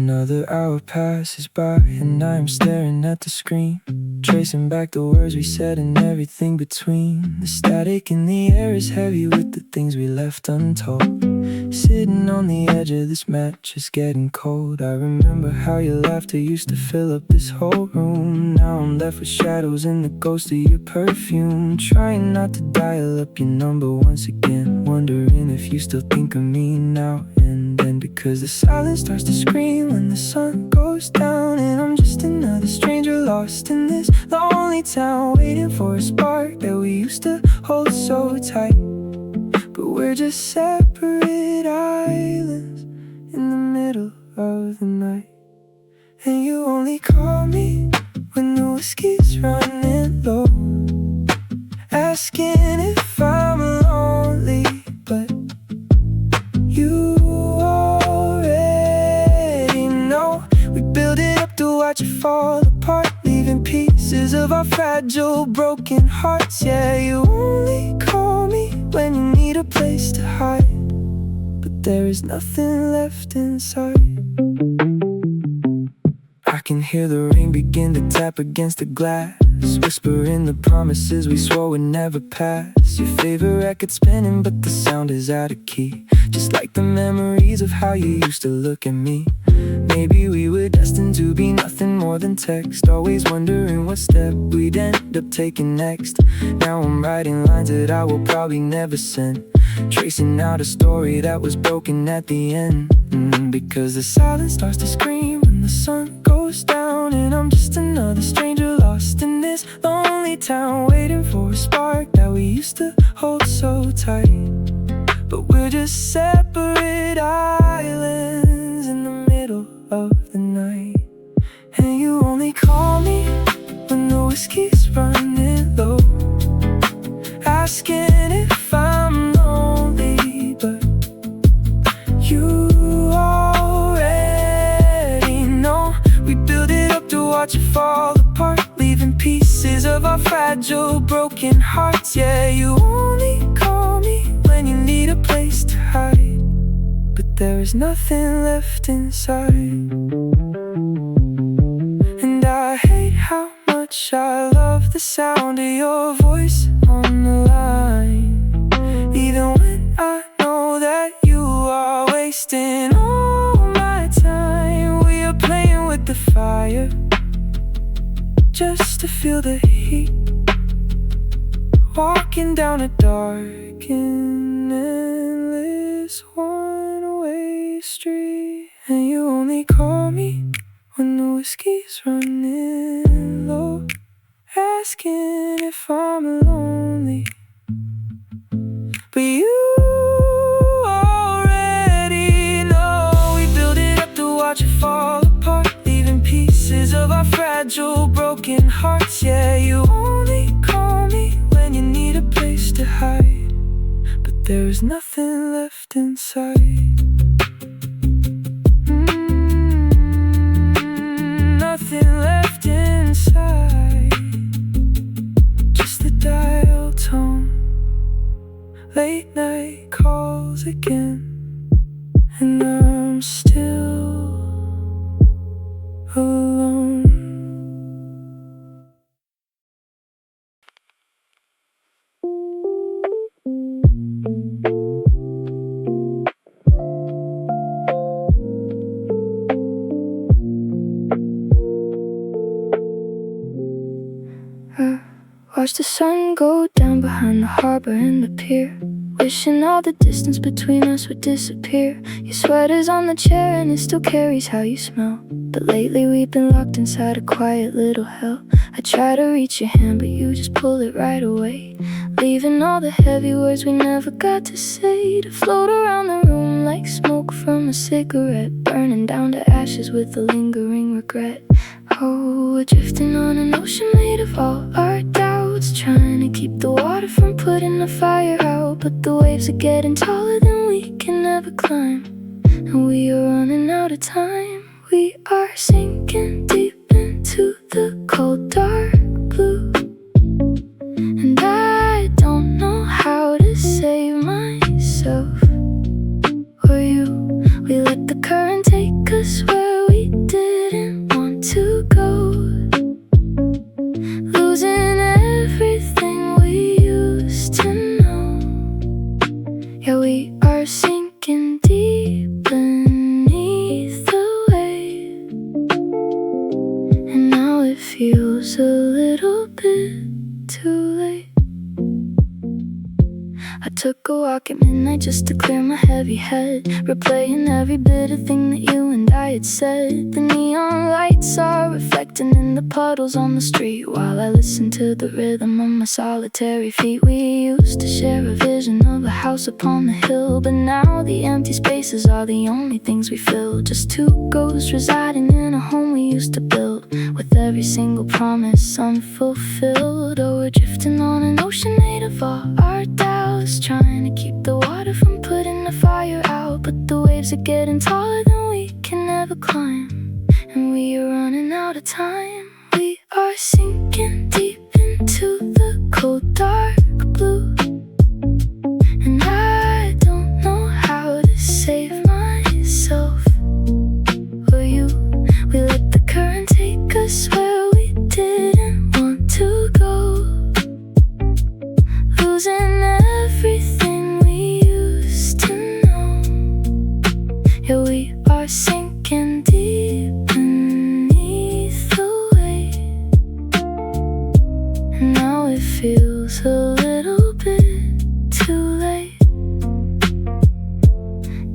Another hour passes by and I am staring at the screen, tracing back the words we said and everything between. The static in the air is heavy with the things we left untold. Sitting on the edge of this mattress getting cold. I remember how your laughter used to fill up this whole room. Now I'm left with shadows and the ghost of your perfume. Trying not to dial up your number once again, wondering if you still think of me now and then. Because the silence starts to scream when the sun goes down, and I'm just another stranger lost in this lonely town, waiting for a spark that we used to hold so tight. But we're just separate islands in the middle of the night. And you only call me when the whiskey's running low, asking if I'm lonely, but you already know. We build it up to watch it fall apart, leaving pieces of our fragile, broken hearts. Yeah, you only call me when you need a place to hide, but there is nothing left inside. I can hear the rain begin to tap against the glass, whispering the promises we swore would never pass. Your favorite record spinning, but the sound is out of key, just like the memories of how you used to look at me. Maybe we were destined to be nothing more than text, always wondering what step we'd end up taking next. Now I'm writing lines that I will probably never send, tracing out a story that was broken at the end. Because the silence starts to scream when the sun goes down, and I'm just another stranger lost in this lonely town, waiting for a spark that we used to hold so tight. But we're just separate islands in the middle of the night. And you only call me when the whiskey's running low, asking if I'm lonely, but you already know. We build it up to watch it fall apart, leaving pieces of our fragile, broken hearts. Yeah, you only call me when you need a place to hide, but there is nothing left inside. And I hate how much I love the sound of your voice on the line, even when I know that you are wasting all my time. We are playing with the fire just to feel the heat, walking down a dark and endless one-way street. And you only call me when the whiskey's running low, asking if I'm lonely, but you already know. We build it up to watch it fall apart, leaving pieces of our fragile, broken hearts. Yeah, you only call me when you need a place to hide, but there is nothing left inside. Nothing left inside, just the dial tone. Late night calls again, and I'm still alone. Watch the sun go down behind the harbor and the pier, wishing all the distance between us would disappear. Your sweater's on the chair and it still carries how you smell, but lately we've been locked inside a quiet little hell. I try to reach your hand but you just pull it right away, leaving all the heavy words we never got to say to float around the room like smoke from a cigarette, burning down to ashes with a lingering regret. Oh, we're drifting on an ocean made of all our doubts, trying to keep the water from putting the fire out, but the waves are getting taller than we can ever climb, and we are running out of time. We are sinking deep into the cold dark blue, and I don't know how to save myself or you. We let the current take us where we little bit too late. I took a walk at midnight just to clear my heavy head, replaying every bitter thing that you and I had said. The neon lights are reflecting in the puddles on the street, while I listen to the rhythm of my solitary feet. We used to share a vision of a house upon the hill, but now the empty spaces are the only things we fill. Just two ghosts residing in a home we used to build, with every single promise unfulfilled. Oh, we're drifting on an ocean made of all our doubts, trying to keep the water from putting the fire out. But the waves are getting taller than we can ever climb, and we are running out of time. We are sinking deep into the cold dark blue, and I don't know how to save myself or you. We let the current take us where we didn't want to go, losing everything we used to know. Yeah, we are sinking deep beneath the weight, and now it feels a little bit too late.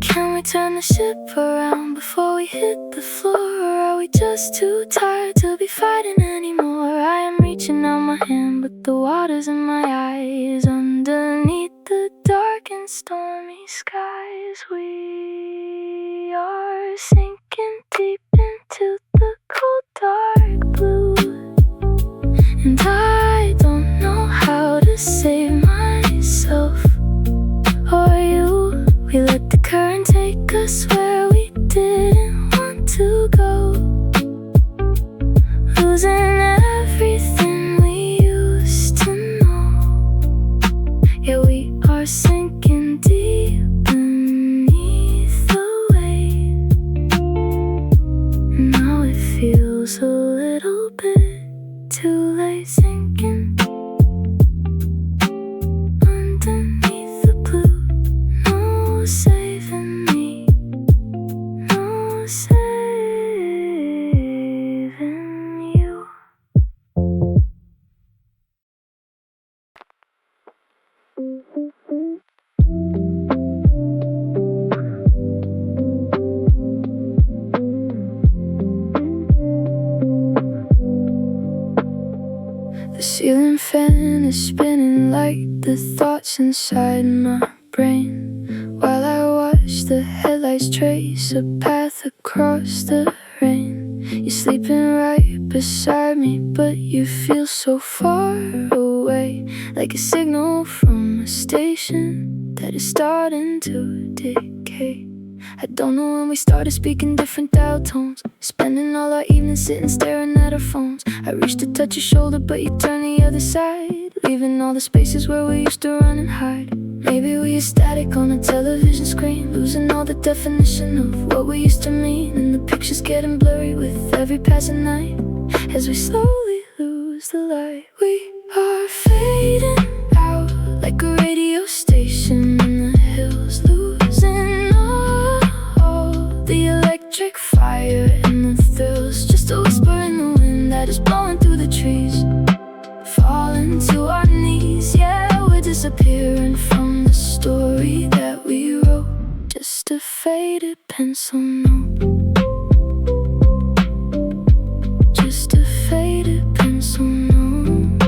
Can we turn the ship around before we hit the floor, or are we just too tired to be fighting anymore? I am reaching out my hand, but the water's in my eyes. Underneath the dark and stormy skies, we are sinking deep into the cold dark blue, and I don't know how to save myself or you. We let the current take us where we didn't want to go, losing everything we used to know. Yeah, we are sinking deep beneath the weight. Now it feels a little bit too late, sinking underneath the blue. No saving me, no saving you. The ceiling fan is spinning like the thoughts inside my brain, while I watch the headlights trace a path across the rain. You're sleeping right beside me, but you feel so far away, like a signal from a station that is starting to decay. I don't know when we started speaking different dial tones, spending all our evenings sitting staring at our phones. I reached to touch your shoulder, but you turned the other side, leaving all the spaces where we used to run and hide. Maybe we are static on a television screen, losing all the definition of what we used to mean, and the pictures getting blurry with every passing night. As we slowly lose the light, we are fading out like a radio station in the hills, losing all the electric fire and the thrills. Just a whisper in the wind that is blowing through the trees, falling to our knees. Yeah, we're disappearing from the story that we wrote, just a faded pencil note, just a faded pencil note.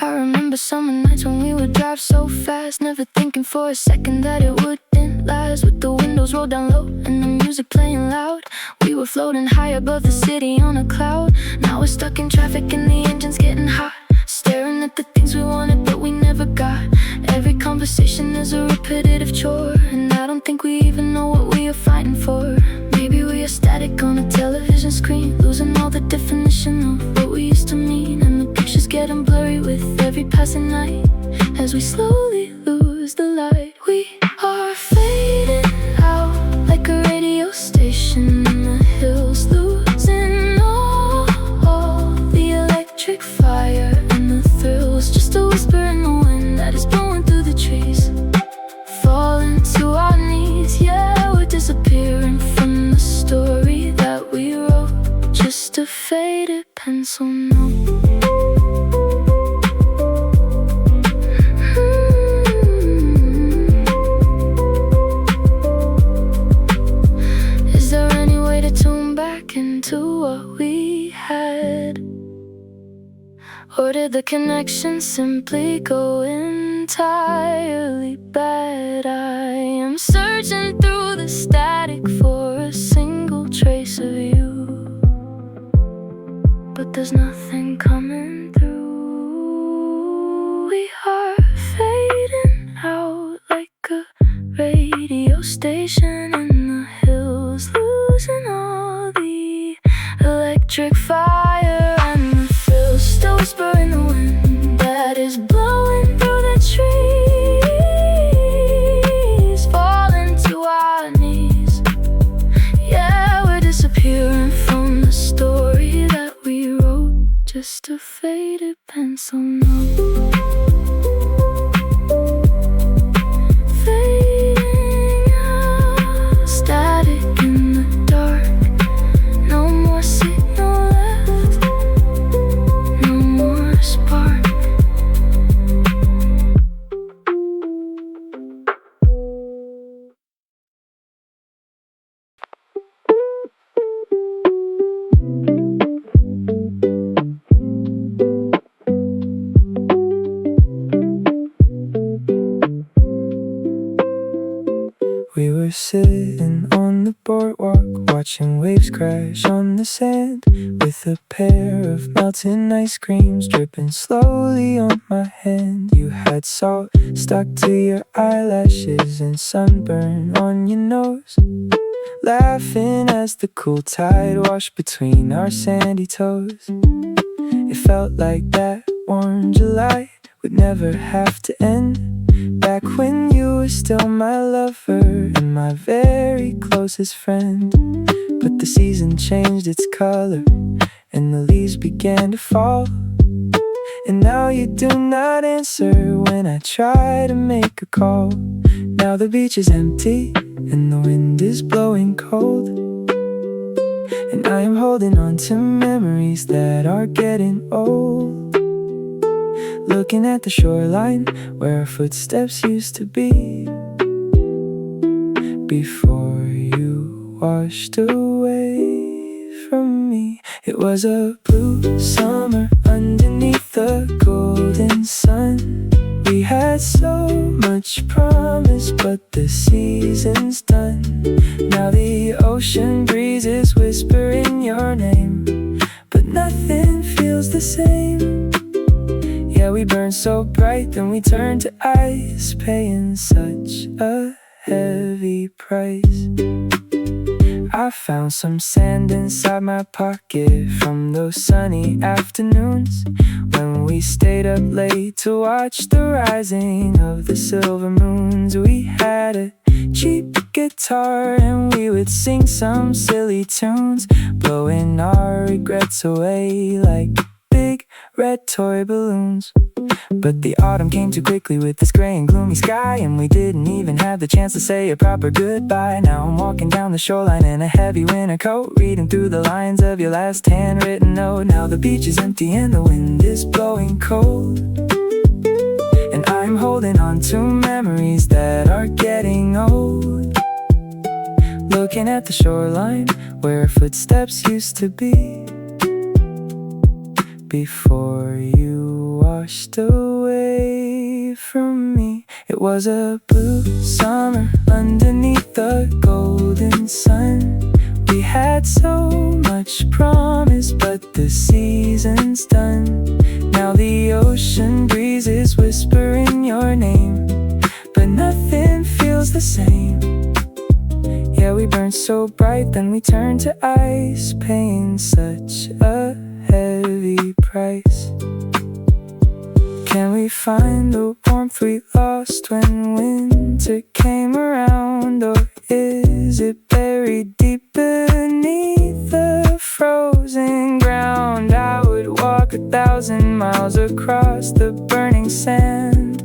I remember summer nights when we would drive so fast, never thinking for a second that it wouldn't last. With the windows rolled down low and the music playing loud, we were floating high above the city on a cloud. Now we're stuck in traffic and the engine's getting hot, staring at the things we wanted but we never got. Every conversation is a repetitive chore, and I don't think we even know what we are fighting for. Maybe we are static on a television screen, losing all the definition of what we used to mean, and the pictures getting blurry with every passing night. As we slowly lose the light, we are fading out like a radio station in the hills, losing all the electric fire and the thrills. Just a whisper in the wind that is blowing through the trees, falling to our knees. Yeah, we're disappearing from the story that we wrote, just what we had? Or did the connection simply go entirely bad? I am searching through the static for a single trace of you, but there's nothing coming through. We are fading out like a radio station in the hills, losing all the electric fire and the thrill. Still whisper in the wind that is blowing through the trees, falling to our knees. Yeah, we're disappearing from the story that we wrote, just a faded pencil note. Fading out, static in the dark. No more signal left, no more spark. We were sitting on the boardwalk, watching waves crash on the sand, with a pair of melting ice creams dripping slowly on my hand. You had salt stuck to your eyelashes and sunburn on your nose, laughing as the cool tide washed between our sandy toes. It felt like that warm July would never have to end, back when you were still my lover and my very closest friend. But the season changed its color and the leaves began to fall, and now you do not answer when I try to make a call. Now the beach is empty and the wind is blowing cold, and I am holding on to memories that are getting old, looking at the shoreline where our footsteps used to be, before you washed away from me. It was a blue summer underneath the golden sun. We had so much promise, but the season's done. Now the ocean breeze is whispering your name, but nothing feels the same. Yeah, we burned so bright, then we turned to ice, paying such a heavy price. I found some sand inside my pocket from those sunny afternoons when we stayed up late to watch the rising of the silver moons. We had a cheap guitar and we would sing some silly tunes, blowing our regrets away like big red toy balloons. But the autumn came too quickly with this gray and gloomy sky, and we didn't even have the chance to say a proper goodbye. Now I'm walking down the shoreline in a heavy winter coat, reading through the lines of your last handwritten note. Now the beach is empty and the wind is blowing cold, and I'm holding on to memories that are getting old, looking at the shoreline where our footsteps used to be, before you washed away from me. It was a blue summer underneath the golden sun. We had so much promise, but the season's done. Now the ocean breeze is whispering your name, but nothing feels the same. Yeah, we burned so bright, then we turned to ice, paying such a heavy price. Can we find the warmth we lost when winter came around, or is it buried deep beneath the frozen ground? I would walk 1,000 miles across the burning sand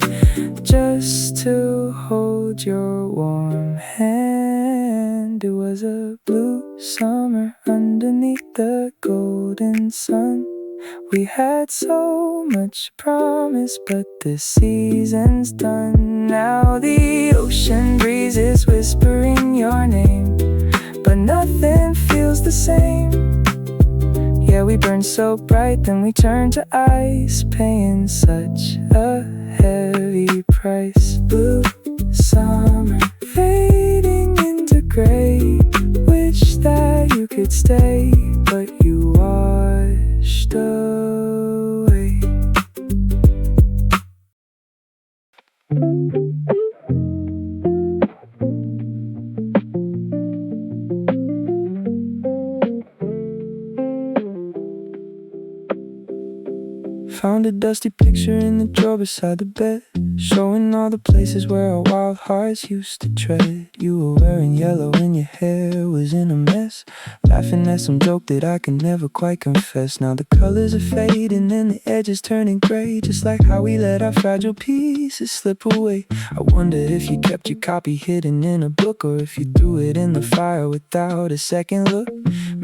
just to hold your warm hand. It was a blue summer underneath the golden sun. We had so much promise, but the season's done. Now the ocean breeze is whispering your name, but nothing feels the same. Yeah, we burned so bright, then we turned to ice, paying such a heavy price. Blue summer fading into gray. Wish that you could stay, but you washed away. Found a dusty picture in the drawer beside the bed, showing all the places where our wild hearts used to tread. You were wearing yellow and your hair was in a mess, laughing at some joke that I can never quite confess. Now the colors are fading and the edges turning gray, just like how we let our fragile pieces slip away. I wonder if you kept your copy hidden in a book, or if you threw it in the fire without a second look.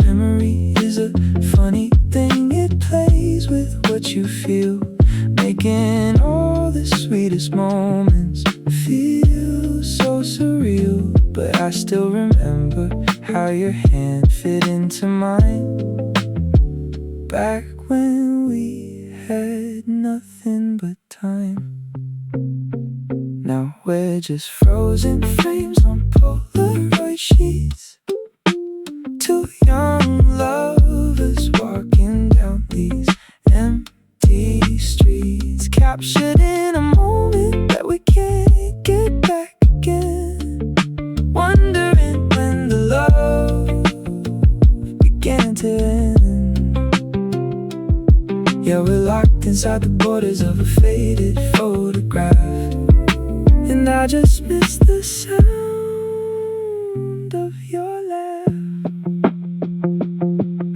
Memory is a funny thing, it plays with what you feel, making all the sweetest moments feel so surreal. But I still remember how your hand fit into mine, back when we had nothing but time. Now we're just frozen frames on Polaroid sheets, two young lovers walking down these empty streets, captured in a moment that we can't get back again, wondering when the love began to end. Yeah, we're locked inside the borders of a faded photograph, and I just miss the sound of your laugh.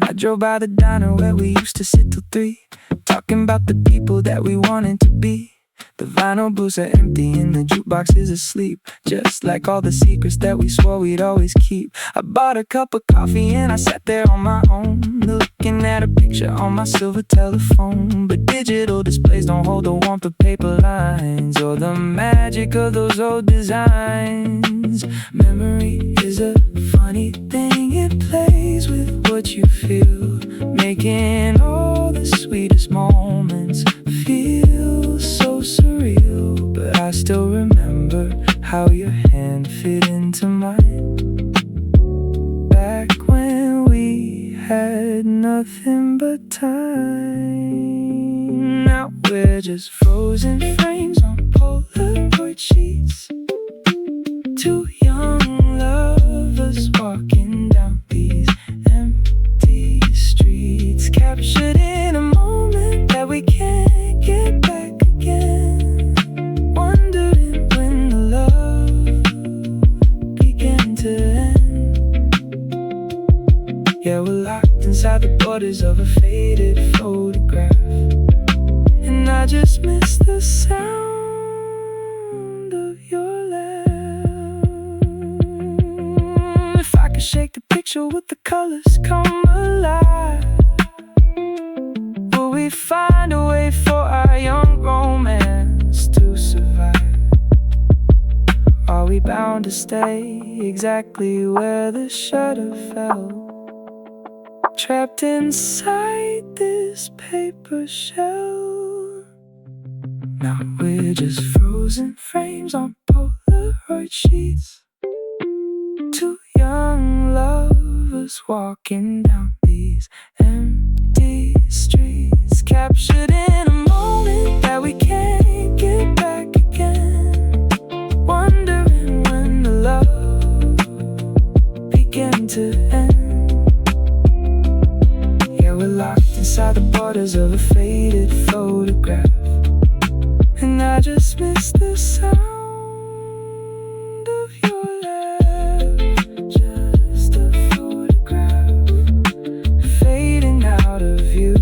I drove by the diner where we used to sit till 3, talking about the people that we wanted to be. The vinyl booths are empty and the jukebox is asleep, just like all the secrets that we swore we'd always keep. I bought a cup of coffee and I sat there on my own, looking at a picture on my silver telephone. But digital displays don't hold the warmth of paper lines, or the magic of those old designs. Memory is a funny thing, it plays with what you feel, making all the sweetest moments feel so surreal. But I still remember how your hand fit into mine, back when we had nothing but time. Now we're just frozen frames on Polaroid sheets, two young lovers walking down these empty streets, captured in a moment that we can't get back again, wondering when the love began to end. Yeah, we're locked inside the borders of a faded photograph, and I just miss the sound of your laugh. If I could shake the picture, would the colors come alive? Will we find a way for our young romance to survive? Are we bound to stay exactly where the shutter fell, trapped inside this paper shell? Now we're just frozen frames on Polaroid sheets, two young lovers walking down these empty streets, captured in a moment that we can't get back again, wondering when the love began to end. Yeah, we're locked inside the borders of a faded photograph, and I just miss the sound of your laugh. Just a photograph fading out of view,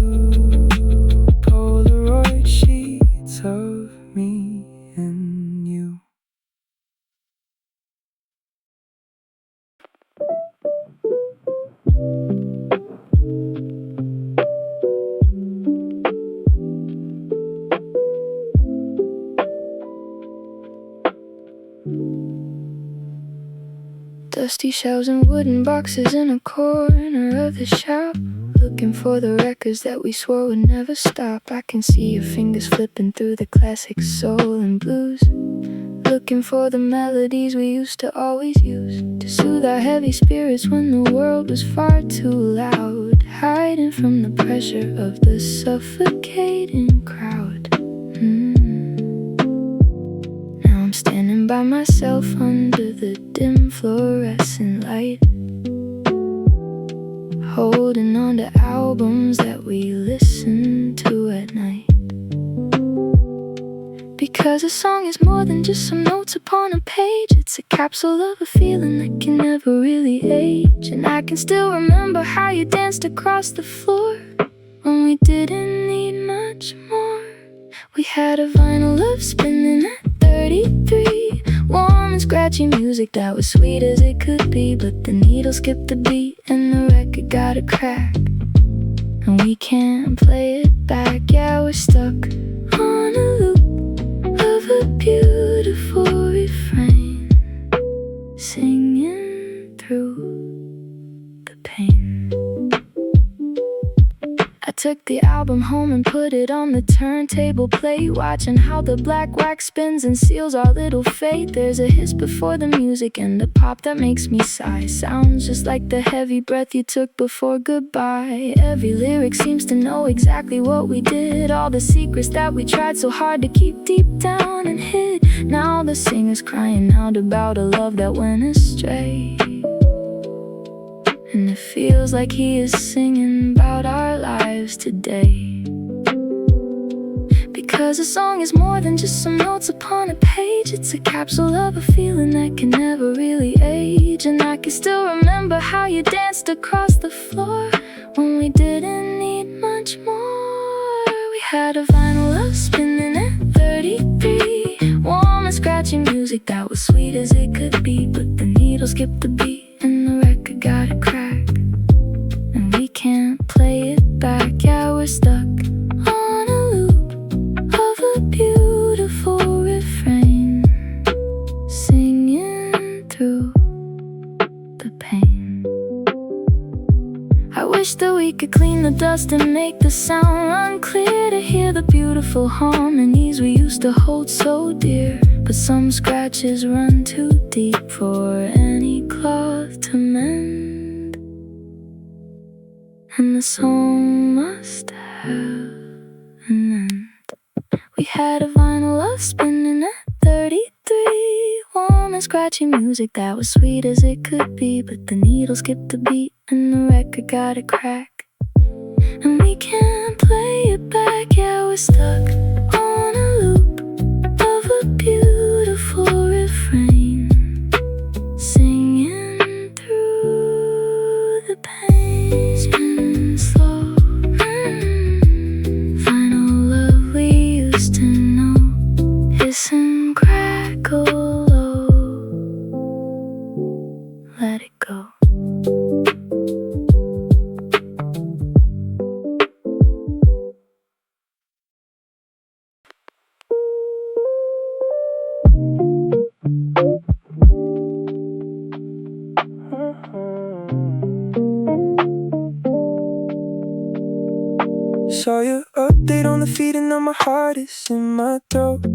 Polaroid sheets of me and you. Dusty shelves and wooden boxes in a corner of the shop, looking for the records that we swore would never stop. I can see your fingers flipping through the classic soul and blues, looking for the melodies we used to always use to soothe our heavy spirits when the world was far too loud, hiding from the pressure of the suffocating crowd. Now I'm standing by myself under the dim fluorescent light, holding on to albums that we listened to at night. Because a song is more than just some notes upon a page. It's a capsule of a feeling that can never really age. And I can still remember how you danced across the floor when we didn't need much more. We had a vinyl love spinning at 33, warm and scratchy music that was sweet as it could be. But the needle skipped the beat and the record got a crack, and we can't play it back. Yeah, we're stuck on a loop of a beautiful refrain, singing through the pain. I took the album home and put it on the turntable play, watching how the black wax spins and seals our little fate. There's a hiss before the music and a pop that makes me sigh. Sounds just like the heavy breath you took before goodbye. Every lyric seems to know exactly what we did, all the secrets that we tried so hard to keep deep down and hid. Now the singer's crying out about a love that went astray, and it feels like he is singing about our lives today. Because a song is more than just some notes upon a page. It's a capsule of a feeling that can never really age. And I can still remember how you danced across the floor when we didn't need much more. We had a vinyl love spinning at 33, warm and scratchy music that was sweet as it could be. But the needle skipped the beat and the record got a crack, and we can't play it back. Yeah, we're stuck on a loop of a beautiful refrain, singing through the pain. I wish that we could clean the dust and make the sound run clear, to hear the beautiful harmonies we used to hold so dear. But some scratches run too deep for any cloth to mend, and the song must have an end. We had a vinyl love spinning at 33, warm and scratchy music that was sweet as it could be. But the needle skipped the beat and the record got a crack, and we can't play it back. Yeah, we're stuck on a loop of a beautiful refrain, singing through the pain. Spin slow, final love we used to know, hiss and crackle low, let it go. Saw your update on the feed and now my heart is in my throat,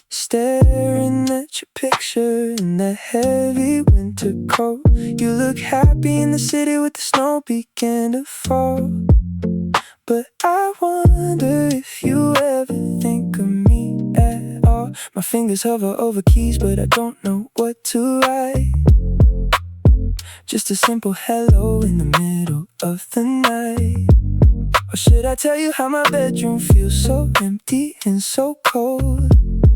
staring at your picture in that heavy winter coat. You look happy in the city with the snow began to fall, but I wonder if you ever think of me at all. My fingers hover over keys but I don't know what to write, just a simple hello in the middle of the night. Or should I tell you how my bedroom feels so empty and so cold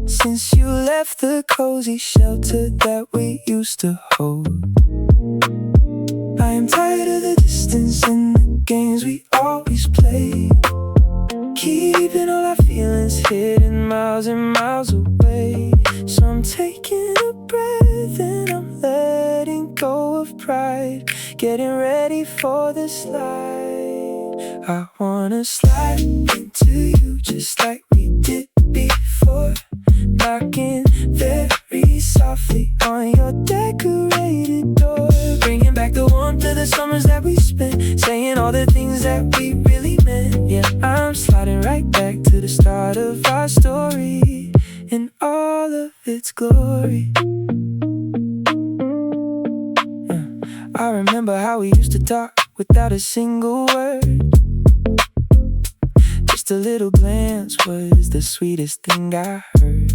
since you left the cozy shelter that we used to hold? I am tired of the distance and the games we always play, keeping all our feelings hidden miles and miles away. So I'm taking a breath and I'm letting go of pride, getting ready for the slide. I wanna slide into you just like we did before, knocking very softly on your decorated door, bringing back the warmth of the summers that we spent, saying the things that we really meant. Yeah, I'm sliding right back to the start of our story in all of its glory. I remember how we used to talk without a single word. Just a little glance was the sweetest thing I heard.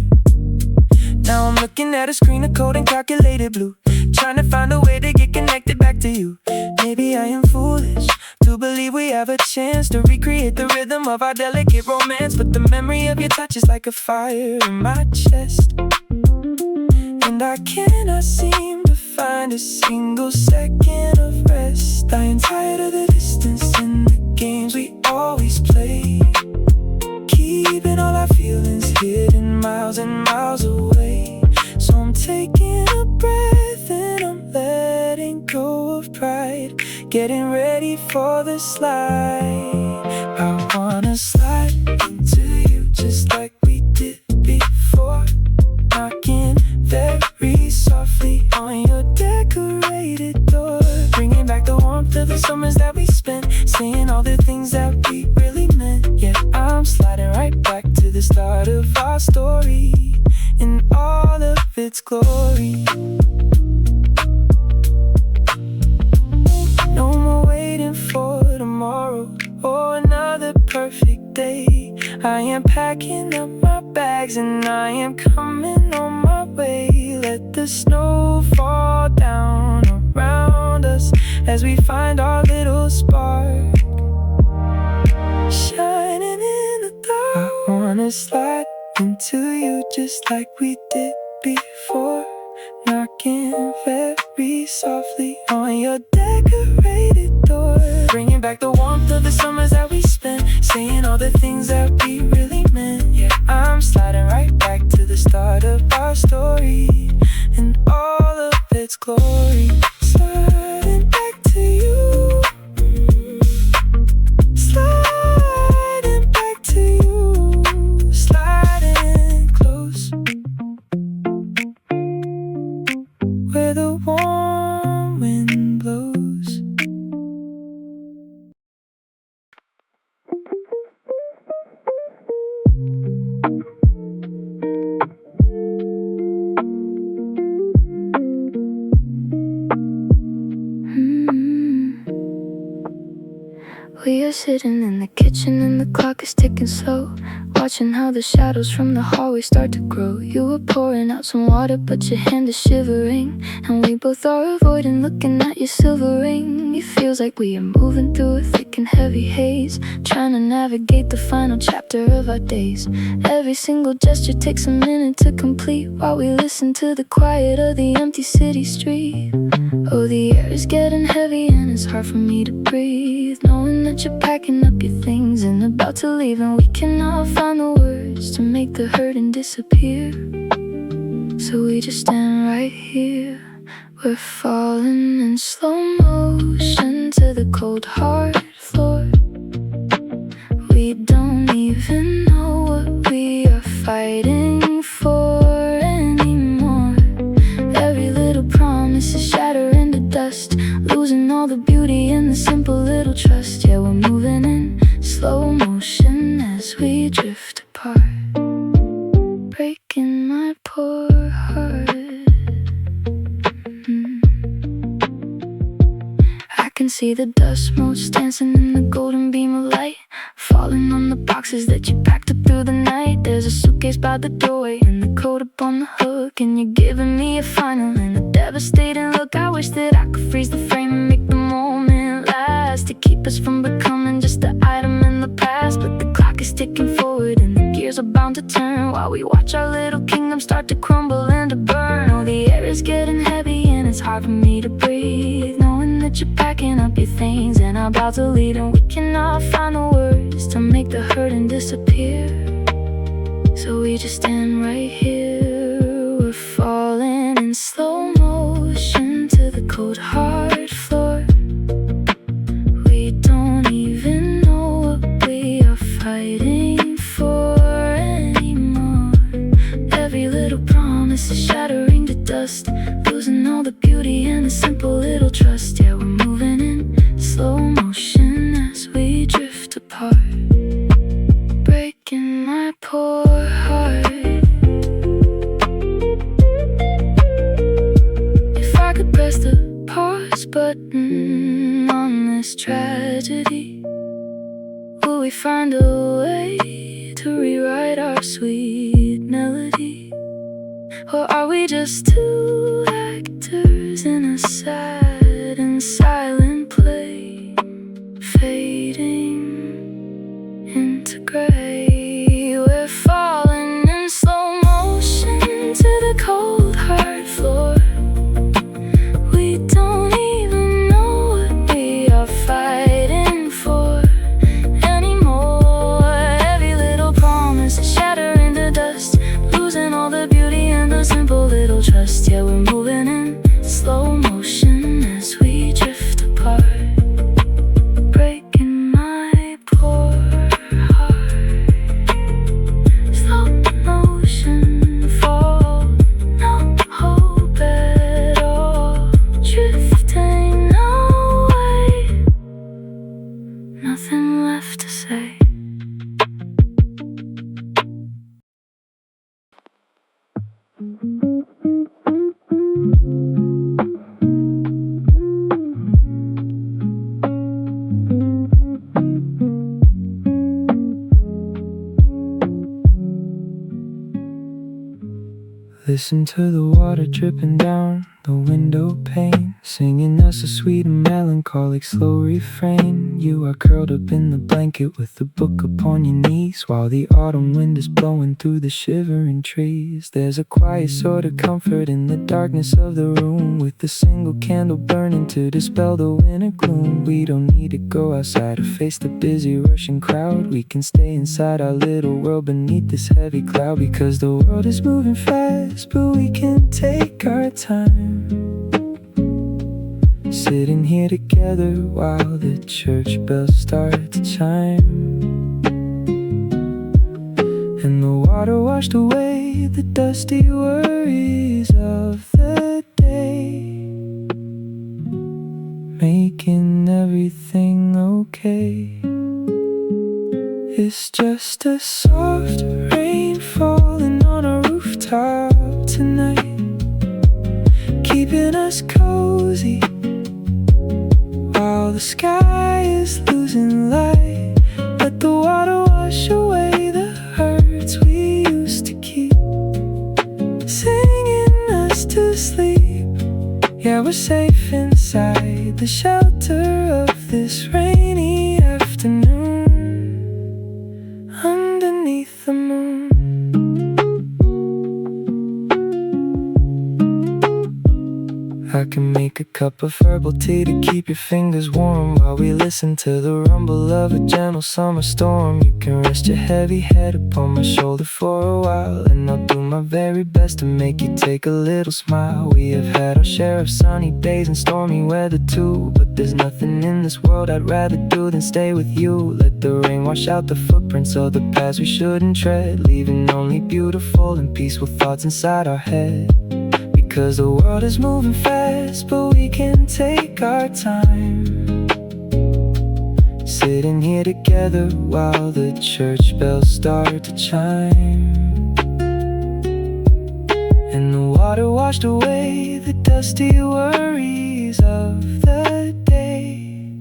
Now I'm looking at a screen of code and calculated blue, trying to find a way to get connected back to you. Maybe I am foolish to believe we have a chance to recreate the rhythm of our delicate romance, but the memory of your touch is like a fire in my chest, and I cannot seem to find a single second of rest. I am tired of the distance and the games we always play, keeping all our feelings hidden miles and miles away. So I'm taking a breath and I'm letting go of pride, getting ready for the slide. I wanna slide into you just like we did before, knocking very softly on your decorated door, bringing back the warmth of the summers that we spent, saying all the things that we really meant. Yeah, I'm sliding right back to the start of our story in all of its glory. No more waiting for tomorrow or another perfect day. I am packing up my bags and I am coming on my way. Let the snow fall down around us as we find our little spark, shining in the dark. I wanna slide into you just like we did before, knocking very softly on your decorated door, bringing back the warmth of the summers that we spent, saying all the things that we really meant. Yeah, I'm sliding right back to the start of our story in all of its glory. Sliding back to you, sliding back to you, sliding close where the warm wind blows. We are sitting in the kitchen and the clock is ticking slow, watching how the shadows from the hallway start to grow. You were pouring out some water but your hand is shivering, and we both are avoiding looking at your silver ring. It feels like we are moving through a thick and heavy haze, trying to navigate the final chapter of our days. Every single gesture takes a minute to complete, while we listen to the quiet of the empty city street. Oh, the air is getting heavy and it's hard for me to breathe, knowing that you're packing up your things and about to leave, and we cannot find the words to make the hurting disappear. So we just stand right here. We're falling in slow motion to the cold hard floor. We don't even know what we are fighting for anymore. Every little promise is shattering to dust, losing all the beauty in the simple little trust. Yeah, we're moving in slow motion as we drift apart, breaking my poor heart. I can see the dust motes dancing in the golden beam of light, falling on the boxes that you packed up through the night. There's a suitcase by the doorway and the coat up on the hook, and you're giving me a final and a devastating look. I wish that I could freeze the frame and make the moment last, to keep us from becoming just an item in the past. But the clock is ticking forward and the gears are bound to turn, while we watch our little kingdom start to crumble and to burn. Oh, the air is getting heavy and it's hard for me to breathe, knowing that you're packing up your things and I'm about to leave, and we cannot find the words to make the hurting disappear. So we just stand right here. We're falling in slow motion to the cold hard floor. We don't even know what we are fighting for anymore. Every little promise is shattering to dust, losing all the beauty and the simple little trust. Yeah, we're moving in slow motion pause button on this tragedy? Will we find a way to rewrite our sweet melody? Or are we just two actors in a sad and silent play, fading into gray? We're falling in slow motion to the cold hard floor. We don't even know what we are fighting for anymore. Every little promise is shattering to dust, losing all the beauty and the simple little trust. Yeah, we're moving in slow motion as we drift apart, breaking my poor heart. Slow motion fall, no hope at all, drifting away, nothing left to say. Listen to the water dripping down the window pane, singing us a sweet and melancholic slow refrain. You are curled up in the blanket with the book upon your knees, while the autumn wind is blowing through the shivering trees. There's a quiet sort of comfort in the darkness of the room, with a single candle burning to dispel the winter gloom. We don't need to go outside or face the busy rushing crowd. We can stay inside our little world beneath this heavy cloud, because the world is moving fast, but we can take our time, sitting here together while the church bells start to chime, and the water washed away the dusty worries of the day, making everything okay. It's just a soft rain falling on a rooftop tonight, keeping us cozy while the sky is losing light. Let the water wash away the hurts we used to keep, singing us to sleep. Yeah, we're safe inside the shelter of this rainy afternoon, underneath the moon. I can make a cup of herbal tea to keep your fingers warm while we listen to the rumble of a gentle summer storm. You can rest your heavy head upon my shoulder for a while, and I'll do my very best to make you take a little smile. We have had our share of sunny days and stormy weather too, but there's nothing in this world I'd rather do than stay with you. Let the rain wash out the footprints of the paths we shouldn't tread, leaving only beautiful and peaceful thoughts inside our head. Because the world is moving fast, but we can take our time, sitting here together while the church bells start to chime, and the water washed away the dusty worries of the day,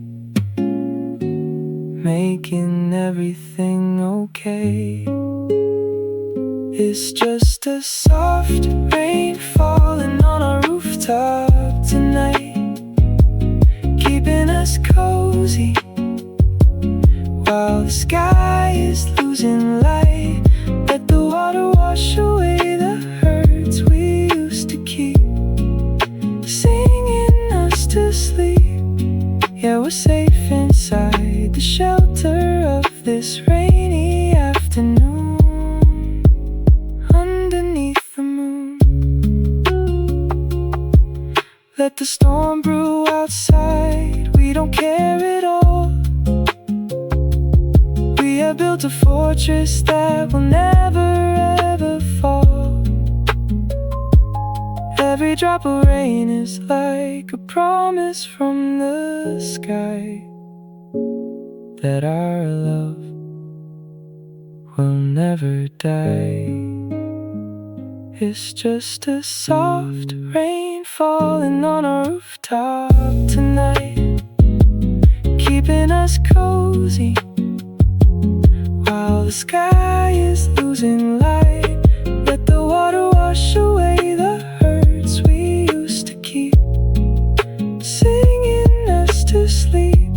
making everything okay. It's just a soft rain falling on our rooftop tonight, keeping us cozy while the sky is losing light. Let the water wash away the hurts we used to keep, singing us to sleep. Yeah, we're safe inside the shelter of this rainy afternoon, underneath the moon. Let the storm brew outside, we don't care at all. We have built a fortress that will never ever fall. Every drop of rain is like a promise from the sky that our love will never die. It's just a soft rain falling on a rooftop tonight, keeping us cozy while the sky is losing light. Let the water wash away the hurts we used to keep, singing us to sleep.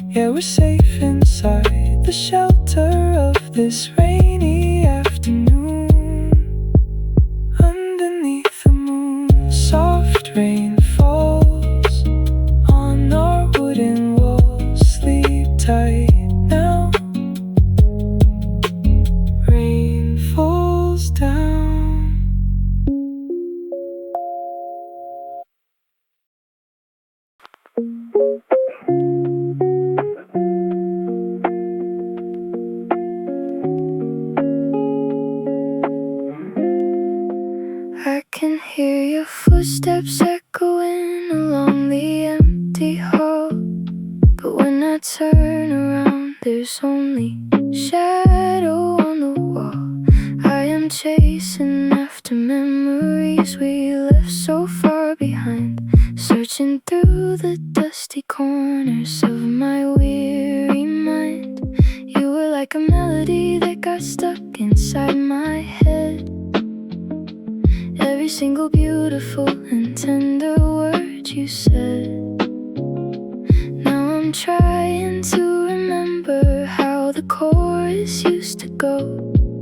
Yeah, we're safe inside the shelter of this rainy afternoon. Underneath the moon, soft rain falls on our wooden walls. Sleep tight now. Rain falls down. I can hear your footsteps echoing along the empty hall, but when I turn around, there's only shadow on the wall. I am chasing after memories we left so far behind, searching through the dusty corners of my weary mind. You were like a melody that got stuck inside my head. Every single beautiful and tender word you said. Now I'm trying to remember how the chorus used to go,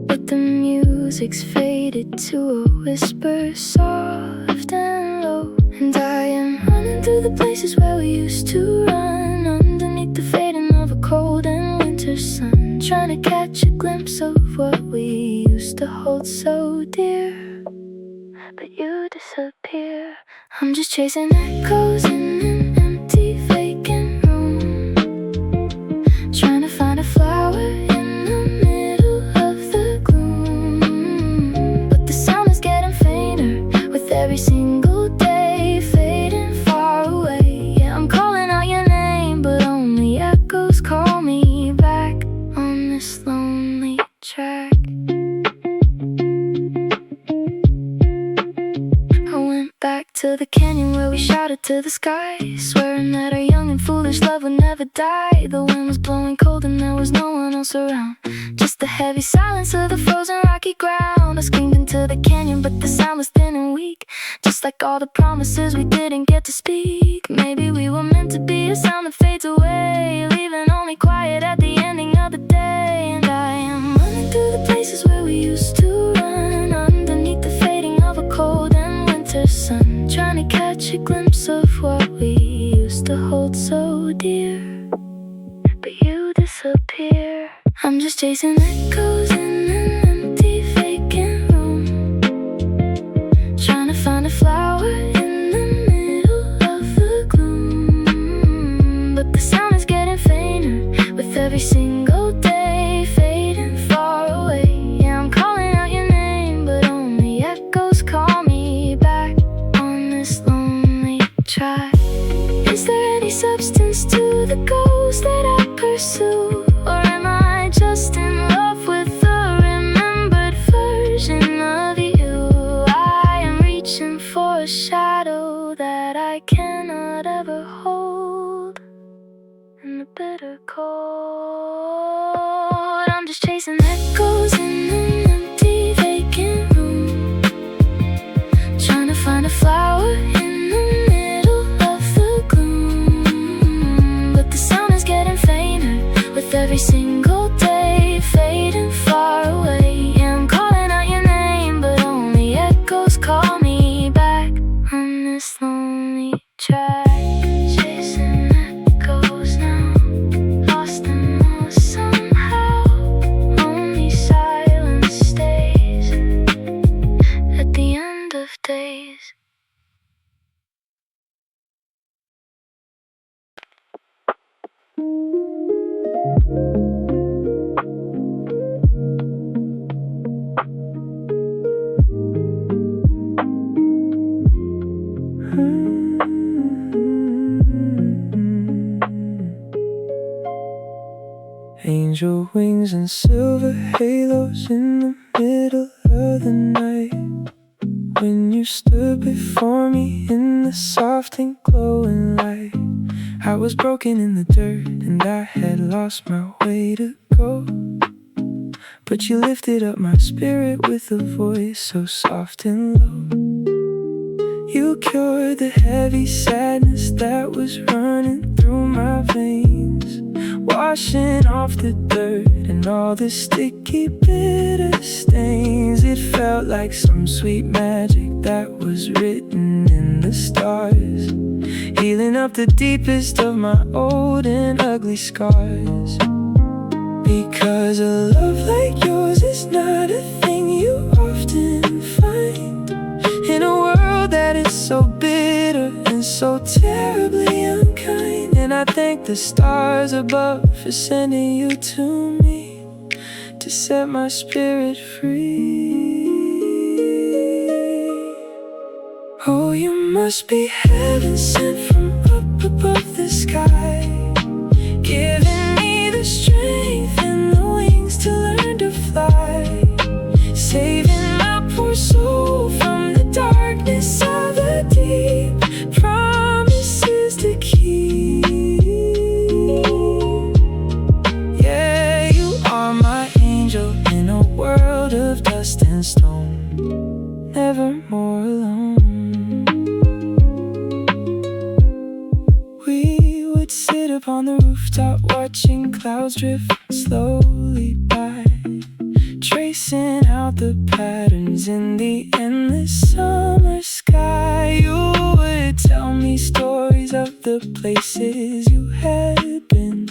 but the music's faded to a whisper, soft and low. And I am running through the places where we used to run, underneath the fading of a cold and winter sun, trying to catch a glimpse of what we used to hold so dear. But you disappear. I'm just chasing echoes in an empty vacant room, trying to find a flower in the middle of the gloom. But the sound is getting fainter with every single day, fading far away. Yeah, I'm calling out your name, but only echoes call me back on this lonely track. Back to the canyon where we shouted to the sky, swearing that our young and foolish love would never die. The wind was blowing cold and there was no one else around, just the heavy silence of the frozen rocky ground. I screamed into the canyon but the sound was thin and weak, just like all the promises we didn't get to speak. Maybe we were meant to be a sound that fades away, leaving only quiet at the ending of the day. And I am running through the places where we used to run, underneath the fading of a cold and winter sun, trying to catch a glimpse of what we used to hold so dear. But you disappear. I'm just chasing echoes in an empty vacant room, trying to find a flower in the middle of the gloom. But the sound is getting fainter with every single day, fading far away. Yeah, I'm calling out your name, but only echoes call me back on this lonely track. Is there any substance to the ghost that I pursue, or am I just in love with a remembered version of you? I am reaching for a shadow that I cannot ever hold in the bitter cold. I'm just chasing echoes in an empty vacant room, trying to find a flower in the middle of the gloom. But the sound is getting fainter with every single day, fading far away. Yeah, I'm calling out your name, but only echoes call me back on this lonely track. Chasing echoes now, lost them all somehow. Only silence stays at the end of days. Angel wings and silver halos in the middle of the night, when you stood before me in the soft and glowing light. I was broken in the dirt and I had lost my way to go, but you lifted up my spirit with a voice so soft and low. You cured the heavy sadness that was running through my veins, washing off the dirt and all the sticky bitter stains. It felt like some sweet magic that was written in the stars, healing up the deepest of my old and ugly scars. Because a love like yours is not a thing you often find, in a world that is so bitter and so terribly unkind. And I thank the stars above for sending you to me to set my spirit free. Oh, you must be heaven sent from up above the sky, giving me the strength and the wings to learn to fly, saving my poor soul from the darkness of the deep. Promises to keep. Yeah, you are my angel in a world of dust and stone, never more alone. We would sit upon the rooftop watching clouds drift slowly by, tracing out the patterns in the endless summer sky. You would tell me stories of the places you had been,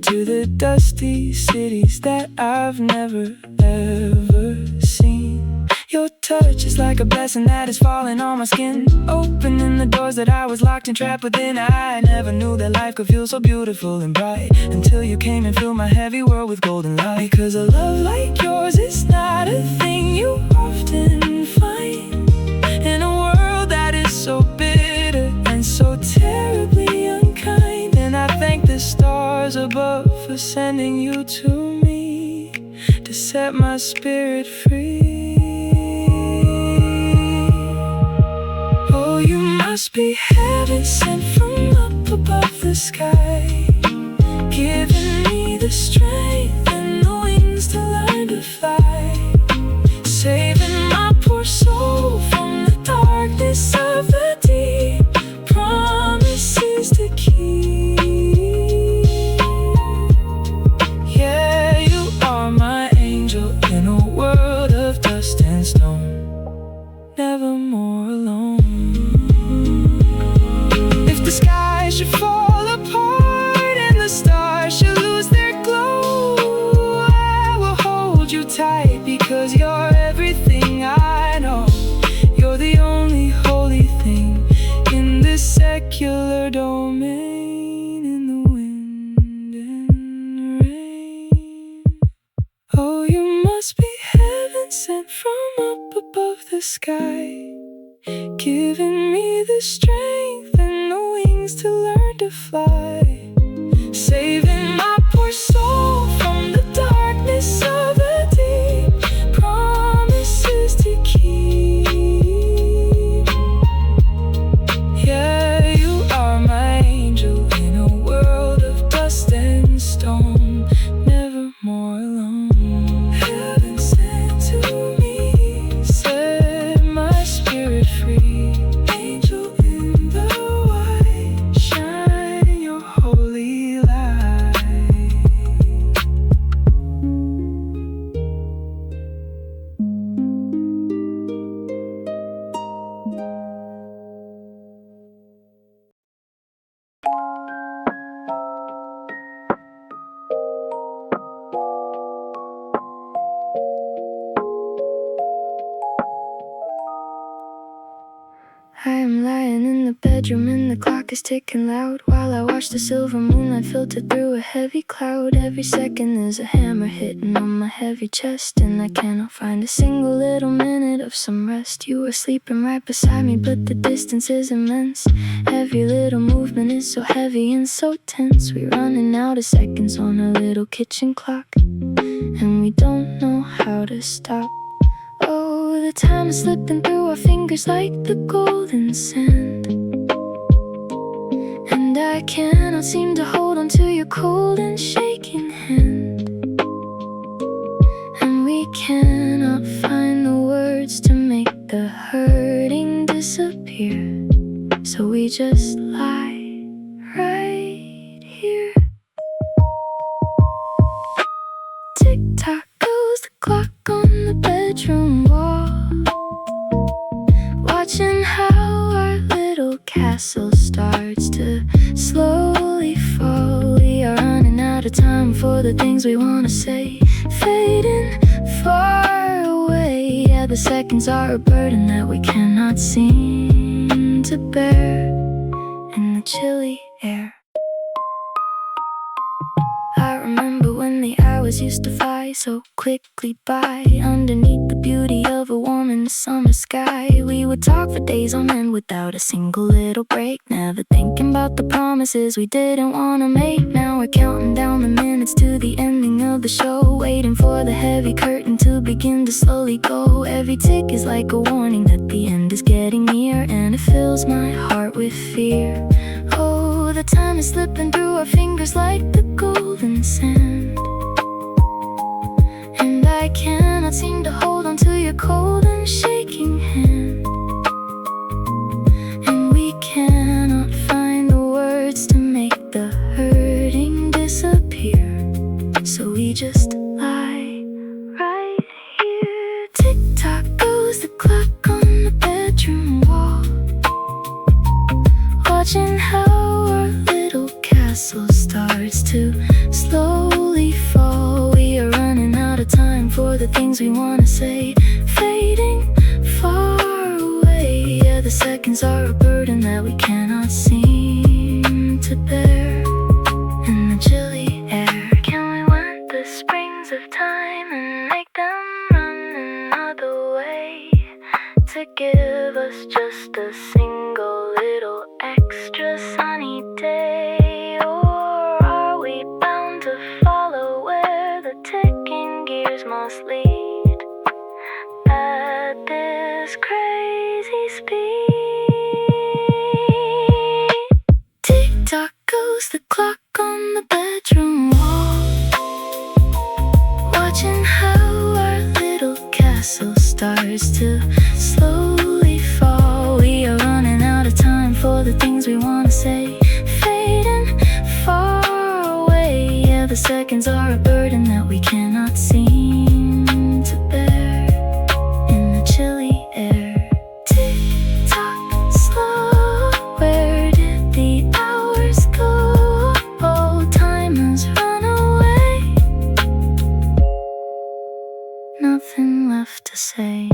to the dusty cities that I've never ever seen. Your touch is like a blessing that is falling on my skin, opening the doors that I was locked and trapped within. I never knew that life could feel so beautiful and bright until you came and filled my heavy world with golden light. Because a love like yours is not a thing you often find, in a world that is so bitter and so terribly unkind. And I thank the stars above for sending you to me to set my spirit free. Oh, you must be heaven sent from up above the sky, giving me the strength and the wings to learn to fly, saving my poor soul from the darkness of the deep. Promises to keep. Yeah, you are my angel in a world of dust and stone, never more alone. If the sky should fall apart and the stars should lose their glow, I will hold you tight because you're everything I know. You're the only holy thing in this secular domain, in the wind and rain. Oh, you must be heaven sent from up above the sky, giving me the strength and the wings to learn to fly, saving my poor soul from the darkness of the deep. Promises to keep. Yeah, you are my angel in a world of dust and stone, never more alone. Heaven sent to me, set my spirit free. Angel in the white, shine your holy light. I am lying in the bedroom and the clock is ticking loud, while I watch the silver moonlight filter through a heavy cloud. Every second is a hammer hitting on my heavy chest, and I cannot find a single little minute of some rest. You are sleeping right beside me, but the distance is immense. Every little movement is so heavy and so tense. We're running out of seconds on our little kitchen clock, and we don't know how to stop. Oh, the time is slipping through our fingers like the golden sand, and I cannot seem to hold on to your cold and shaking hand. And we cannot find the words to make the hurting disappear, so we just lie right here. Tick-tock goes the clock on the bedroom wall, watching how our little castle starts to slowly fall. We are running out of time for the things we want to say, fading far away. Yeah, the seconds are a burden that we cannot seem to bear in the chilly air. I remember when the hours used to fly so quickly by, underneath the beauty of a warm and summer sky. We would talk for days on end without a single little break, never thinking about the promises we didn't want to make. Now we're counting down the minutes to the ending of the show, waiting for the heavy curtain to begin to slowly go. Every tick is like a warning that the end is getting near, and it fills my heart with fear. Oh, the time is slipping through our fingers like the golden sand, and I cannot seem to hold on to your cold and shaking hand. And we cannot find the words to make the hurting disappear, so we just lie right here. Tick-tock goes the clock on the bedroom wall, watching how our little castle starts to slowly fall. We are running out of time for the things we want to say, fading far away. Yeah, the seconds are a burden that we cannot seem to bear in the chilly air. Can we wet the springs of time and make them run another way, to give us just a single little extra sunny day? Or are we bound to follow where the ticking gears must lead at this crazy speed? Tick-tock goes the clock on the bedroom wall, watching how our little castle starts to slowly fall. We are running out of time for the things we want to say, fading far away. Yeah, the seconds are a burden that we cannot seem to bear in the chilly air. Tick-tock slow, where did the hours go? Oh, time has run away, nothing left to say.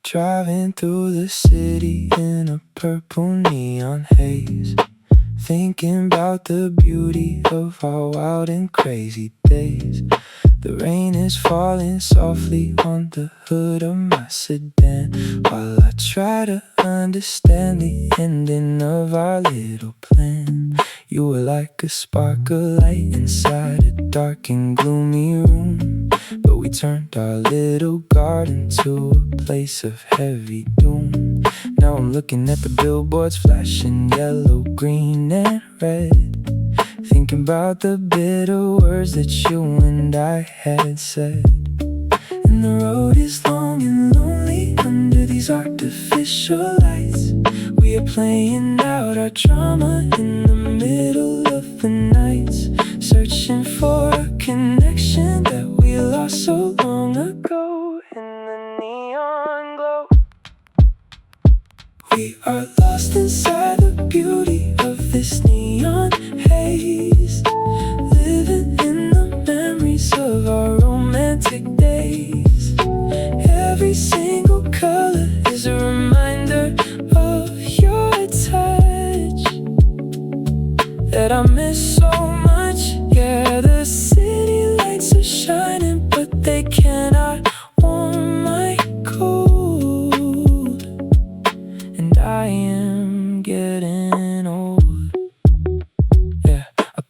Driving through the city in a purple neon haze, thinking about the beauty of our wild and crazy days. The rain is falling softly on the hood of my sedan, while I try to understand the ending of our little plan. You were like a spark of light inside a dark and gloomy room, but we turned our little garden to a place of heavy doom. Now I'm looking at the billboards flashing yellow, green and red, thinking about the bitter words that you and I had said. And the road is long and lonely under these artificial lights. We are playing out our drama in the middle of the night, searching for a connection that we lost so long ago in the neon glow. We are lost inside the beauty of this neon haze, living in the memories of our romantic days. Every single color is a reminder of your touch that I miss so much. Yeah, the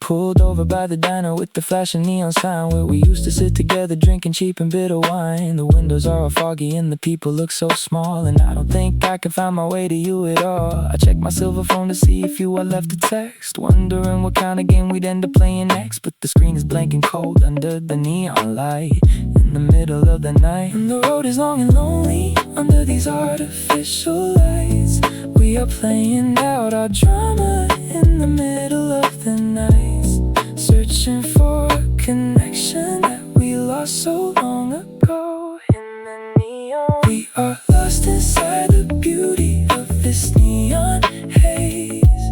pulled over by the diner with the flashing neon sign where we used to sit together drinking cheap and bitter wine. The windows are all foggy and the people look so small, and I don't think I can find my way to you at all. I checked my silver phone to see if you had left a text, wondering what kind of game we'd end up playing next. But the screen is blank and cold under the neon light in the middle of the night. And the road is long and lonely under these artificial lights. We are playing out our drama in the middle of the night, searching for a connection that we lost so long ago in the neon. We are lost inside the beauty of this neon haze,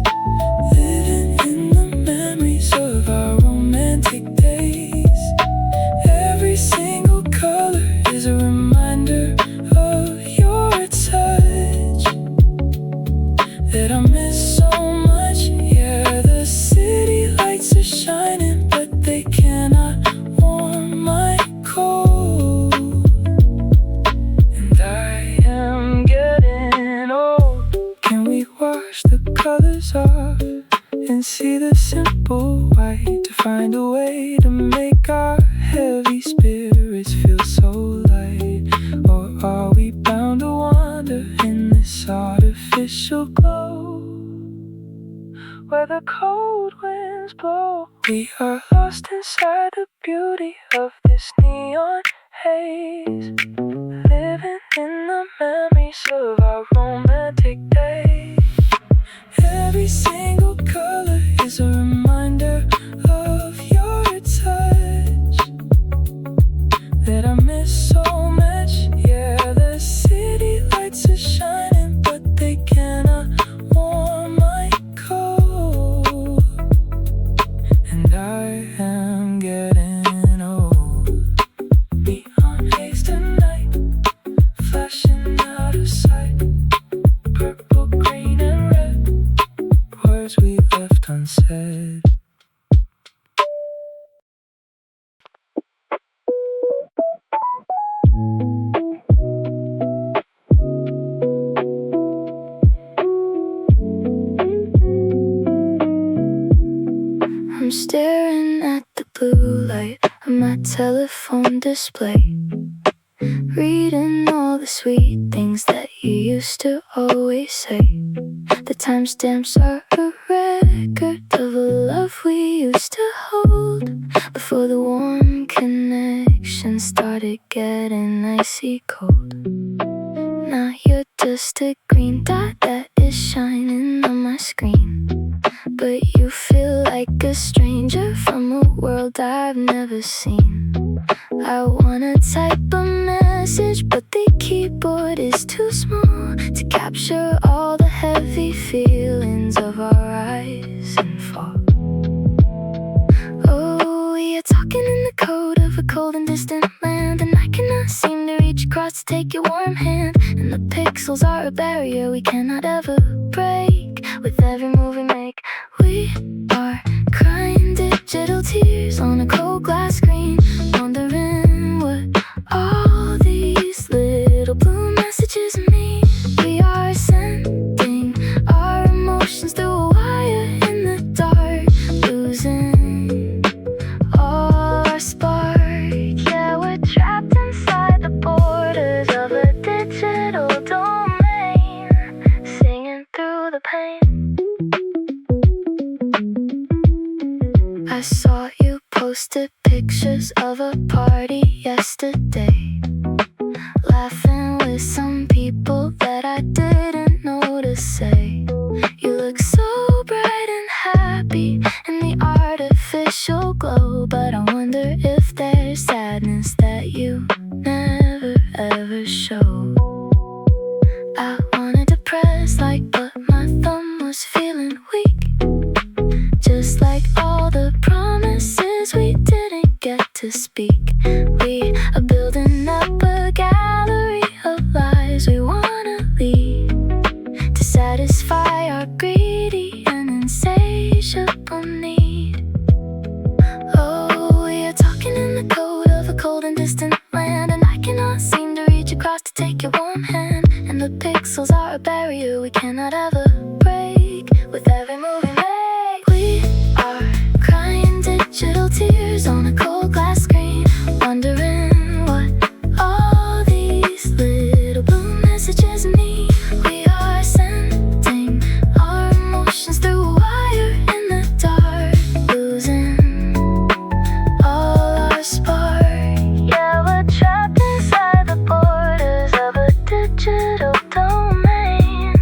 living in the memories of our romantic days. Every single color is a reminder of your touch that I miss so much. Yeah, the city lights are shining, but they cannot warm my cold. And I am getting old. Can we wash the colors off and see the simple white, to find a way to make our heavy spirits feel so light? Or are we bound to wander in this artificial glow where the cold winds blow? We are lost inside the beauty of this neon haze, living in the memories of our romantic days. Every single color is a reminder of your touch that I miss so much. Yeah, the city lights are shining, but they cannot warm my cold. And I am getting old. Neon haze tonight, flashing out of sight. Purple, green, and red, words we left unsaid. I'm staring at the blue light of my telephone display, reading all the sweet things that you used to always say. The timestamps are a record of a love we used to hold before the warm connection started getting icy cold. Now you're just a green dot that is shining on my screen, but you feel like a stranger from a world I've never seen. I wanna type a message, but the keyboard is too small to capture all the heavy feelings of our rise and fall. Oh, we are talking in the code of a cold and distant land, and I cannot seem to reach across to take your warm hand. And the pixels are a barrier we cannot ever break. With every move we make, we are crying digital tears on a cold glass screen, wondering what all these little blue messages mean. We are sending our emotions through a wire in the dark, losing all our spark. Yeah, we're trapped inside the borders of a digital domain, singing through the pain. I saw you posted pictures of a party yesterday, laughing with some people that I didn't know to say. You look so bright and happy in the artificial glow, but I wonder if there's sadness that you never ever show. I wanted to press like, but my thumb was feeling weak, just like all the promises we didn't get to speak. We are building up a gallery of lies we wanna lead to satisfy our greedy and insatiable need. Oh, we are talking in the code of a cold and distant land, and I cannot seem to reach across to take your warm hand. And the pixels are a barrier we cannot ever break. With every move we make, we are crying digital tears on a cold glass screen, wondering what all these little blue messages mean. We are sending our emotions through a wire in the dark, losing all our spark. Yeah, we're trapped inside the borders of a digital domain,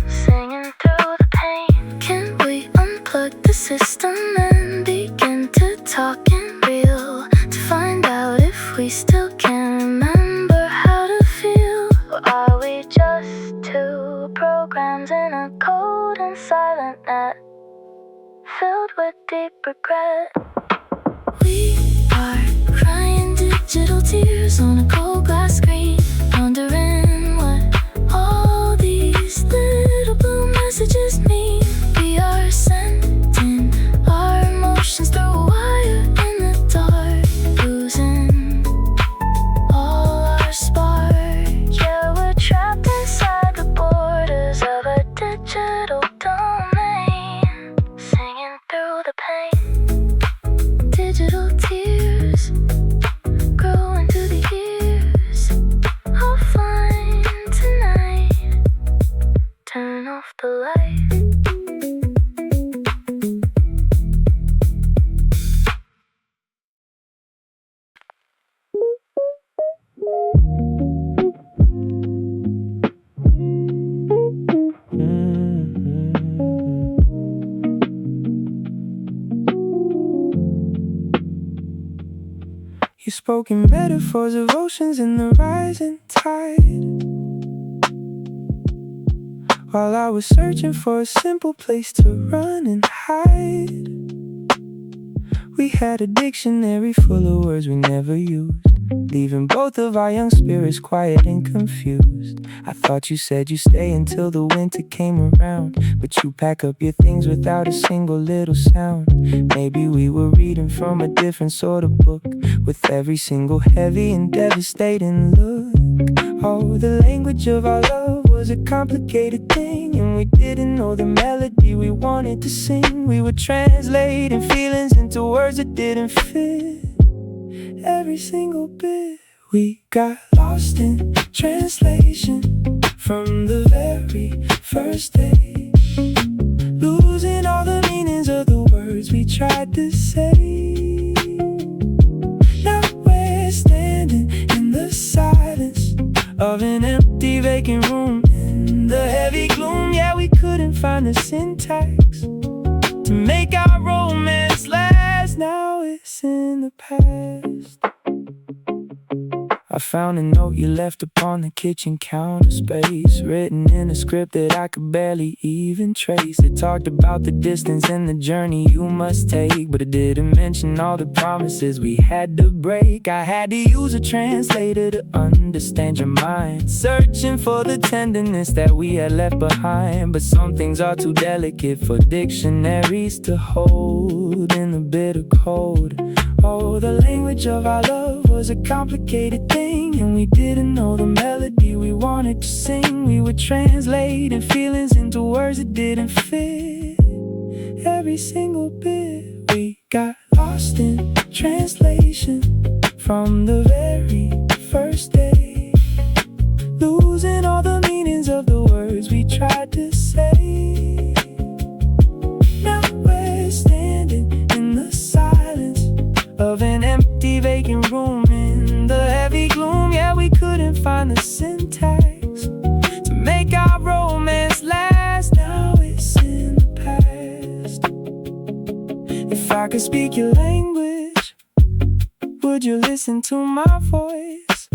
singing through the pain. Can we unplug the system and begin to talk in real, to find out if we still can remember how to feel? Or are we just two programs in a cold and silent net, filled with deep regret? We are crying digital tears on a cold glass screen, wondering what all these little blue messages mean. We are sending our emotions through a wire in the dark, losing all our spark. Yeah, we're trapped inside the borders of a digital domain, singing through the pain. Digital tears grow into the years. I'll find tonight. Turn off the light. You spoke in metaphors of oceans and the rising tide, while I was searching for a simple place to run and hide. We had a dictionary full of words we never used, leaving both of our young spirits quiet and confused. I thought you said you stay until the winter came around, but you pack up your things without a single little sound. Maybe we were reading from a different sort of book, with every single heavy and devastating look. Oh, the language of our love was a complicated thing, and we didn't know the melody we wanted to sing. We were translating feelings into words that didn't fit, every single bit. We got lost in translation from the very first day, losing all the meanings of the words we tried to say. Now we're standing in the silence of an empty vacant room, in the heavy gloom. Yeah, we couldn't find the syntax to make our romance last. Now it's in the past. I found a note you left upon the kitchen counter space, written in a script that I could barely even trace. It talked about the distance and the journey you must take, but it didn't mention all the promises we had to break. I had to use a translator to understand your mind, searching for the tenderness that we had left behind. But some things are too delicate for dictionaries to hold in the bitter cold. Oh, the language of our love was a complicated thing, and we didn't know the melody we wanted to sing. We were translating feelings into words that didn't fit, every single bit. We got lost in translation from the very first day, losing all the meanings of the words we tried to say. Now we're standing in the silence of an empty vacant room, in the heavy gloom. Yeah, we couldn't find the syntax to make our romance last. Now it's in the past. If I could speak your language, would you listen to my voice?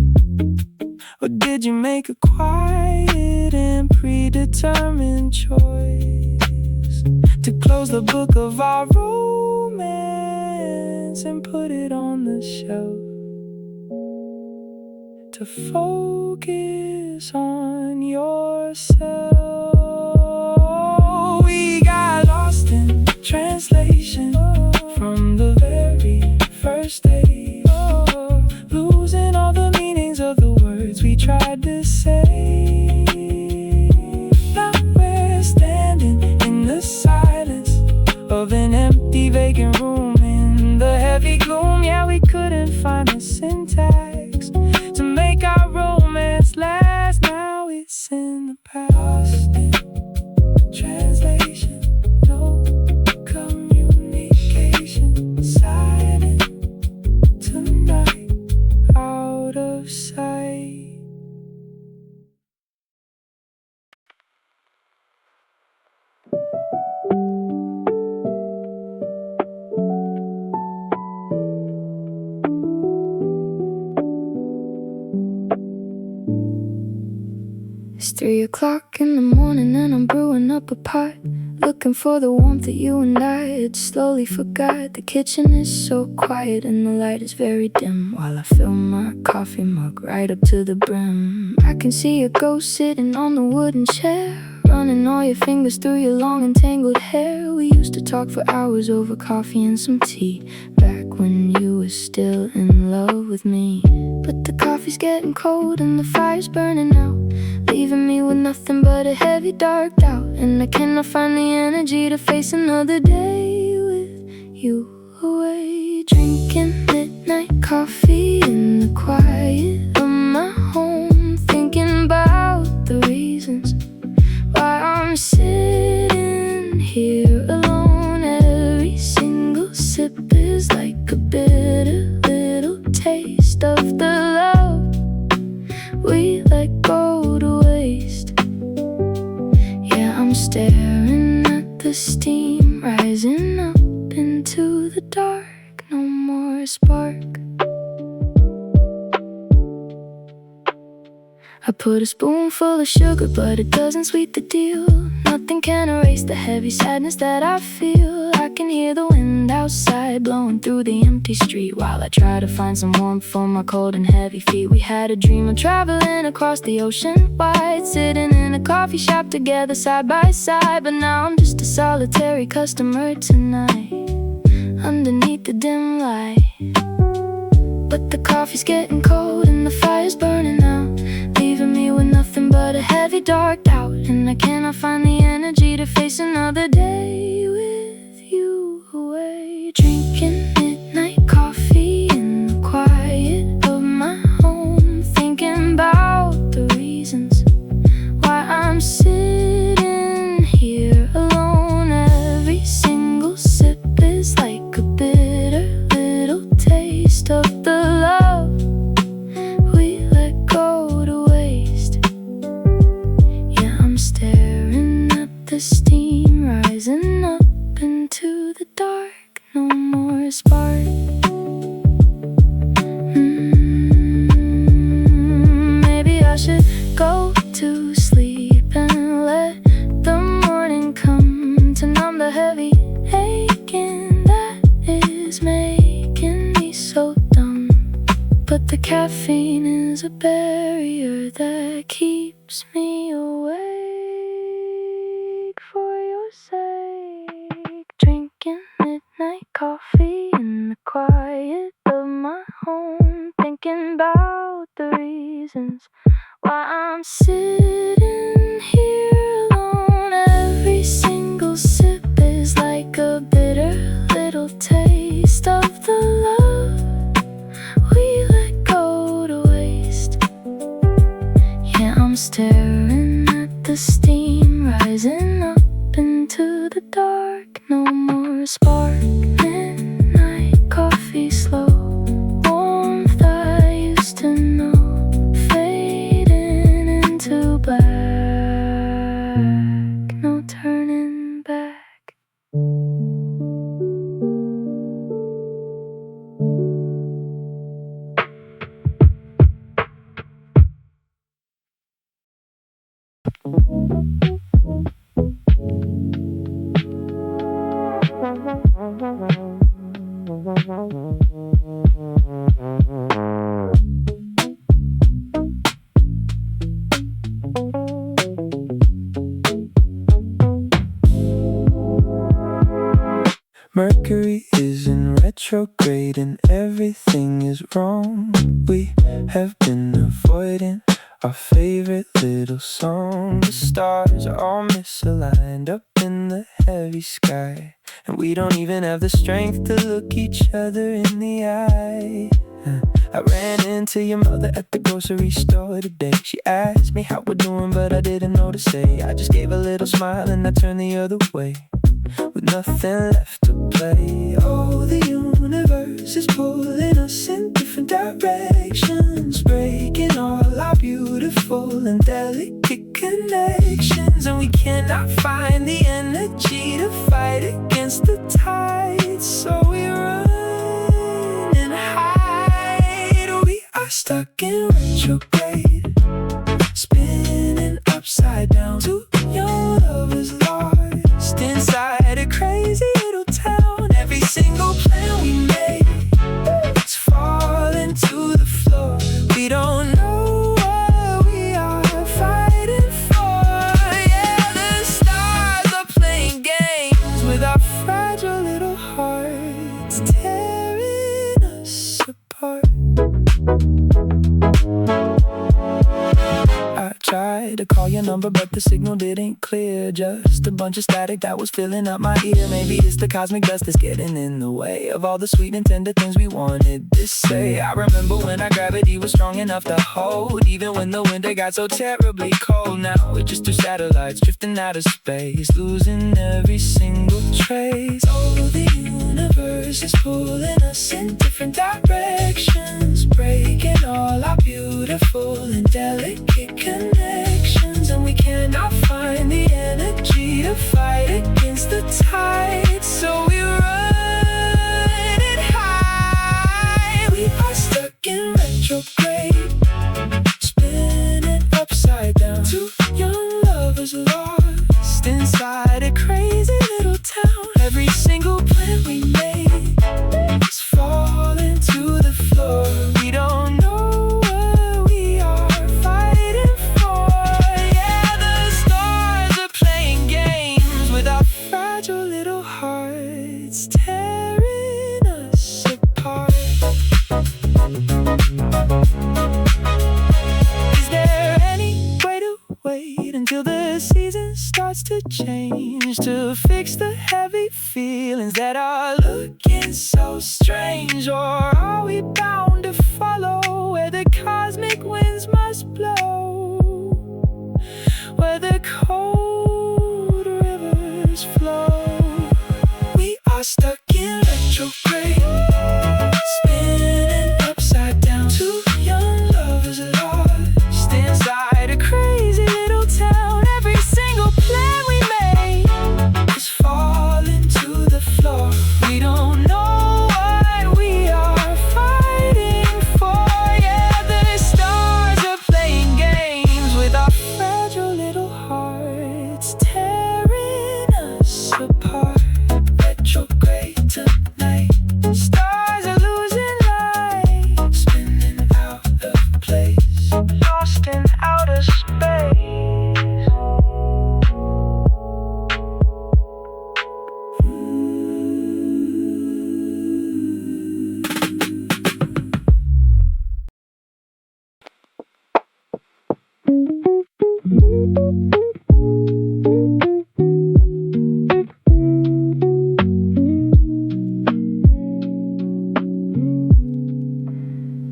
Or did you make a quiet and predetermined choice to close the book of our romance and put it on the shelf, to focus on yourself? We got lost in translation from the very first day, losing all the meanings of the words we tried to say. Now we're standing in the silence of an empty vacant room, in the the past. Translation, no communication. Silent tonight, out of sight. It's 3 o'clock in the morning and I'm brewing up a pot, looking for the warmth that you and I had slowly forgot. The kitchen is so quiet and the light is very dim, while I fill my coffee mug right up to the brim. I can see a ghost sitting on the wooden chair, running all your fingers through your long and tangled hair. We used to talk for hours over coffee and some tea, back when you were still in love with me. But the coffee's getting cold and the fire's burning out, leaving me with nothing but a heavy dark doubt. And I cannot find the energy to face another day with you away. Drinking midnight coffee in the quiet of my home, thinking about the reasons why I'm sitting here alone. Every single sip is like a bitter little taste of the love we let go to waste. Yeah, I'm staring at the steam rising up into the dark. No more spark. I put a spoonful of sugar, but it doesn't sweet the deal. Nothing can erase the heavy sadness that I feel. I can hear the wind outside blowing through the empty street, while I try to find some warmth for my cold and heavy feet. We had a dream of traveling across the ocean wide, sitting in a coffee shop together side by side. But now I'm just a solitary customer tonight, underneath the dim light. But the coffee's getting cold and the fire's burning out, leaving me with nothing but a heavy dark doubt. And I cannot find the energy to face another day with you away. Drinking midnight coffee in the quiet of my home, thinking about the reasons why I'm sitting here alone. Every single sip is like a bitter little taste of the love we let go to waste. Yeah, I'm staring at the steam rising up into the dark. No more spark. Maybe I should go to sleep and let the morning come to numb the heavy aching that is making me so dumb. But the caffeine is a barrier that keeps me awake for your sake. Drinking midnight coffee in the quiet of my home, thinking about the reasons why I'm sitting here alone. Every single sip is like a bitter little taste of the love we let go to waste. Yeah, I'm staring at the steam rising up into the dark. No more spark. Midnight coffee slow, warmth I used to know, fading into black. No turning back. Mercury is in retrograde and everything is wrong. We have been avoiding our favorite little song. The stars are all misaligned up in the heavy sky, and we don't even have the strength to look each other in the eye. I ran into your mother at the grocery store today. She asked me how we're doing, but I didn't know to to say. I just gave a little smile and I turned the other way, with nothing left to play. Oh, the universe is pulling us in different directions, breaking all our beautiful and delicate connections. And we cannot find the energy to fight against the tide, so we run and hide. We are stuck in retrograde, spinning upside down. Two young lovers lost inside a crazy little town. Every single plan we made is falling to the floor. We don't know what we are fighting for. Yeah, the stars are playing games with our fragile little hearts, tearing us apart. I tried to call your number, but the signal didn't clear. Just a bunch of static that was filling up my ear. Maybe it's the cosmic dust that's getting in the way of all the sweet and tender things we wanted to say. I remember when our gravity was strong enough to hold, even when the winter got so terribly cold. Now we're just two satellites drifting out of space, losing every single trace. Oh, the universe is pulling us in different directions, breaking all our beautiful and delicate connections. And we cannot find the energy to fight against the tide, so we run and hide. We are stuck in retrograde, spinning upside down. Two young lovers lost inside a crazy little town. Every single plan we made is falling to the floor. We don't know what we are fighting for. Yeah, the stars are playing games with our fragile little hearts, tearing us apart. Is there any way to wait until the season starts to change, to fix the heavy feelings that are looking so strange? Or are we bound to follow where the cosmic winds must blow, where the cold rivers flow? We are stuck in retrograde, spinning upside down. Two young lovers lost inside a crazy little town. Every single plan we made is falling to the floor. We don't know what we are fighting for. Yeah, the stars are playing games with our fragile little hearts, tearing us apart. Retrograde tonight, stars are losing light, spinning out of place, lost in outer space.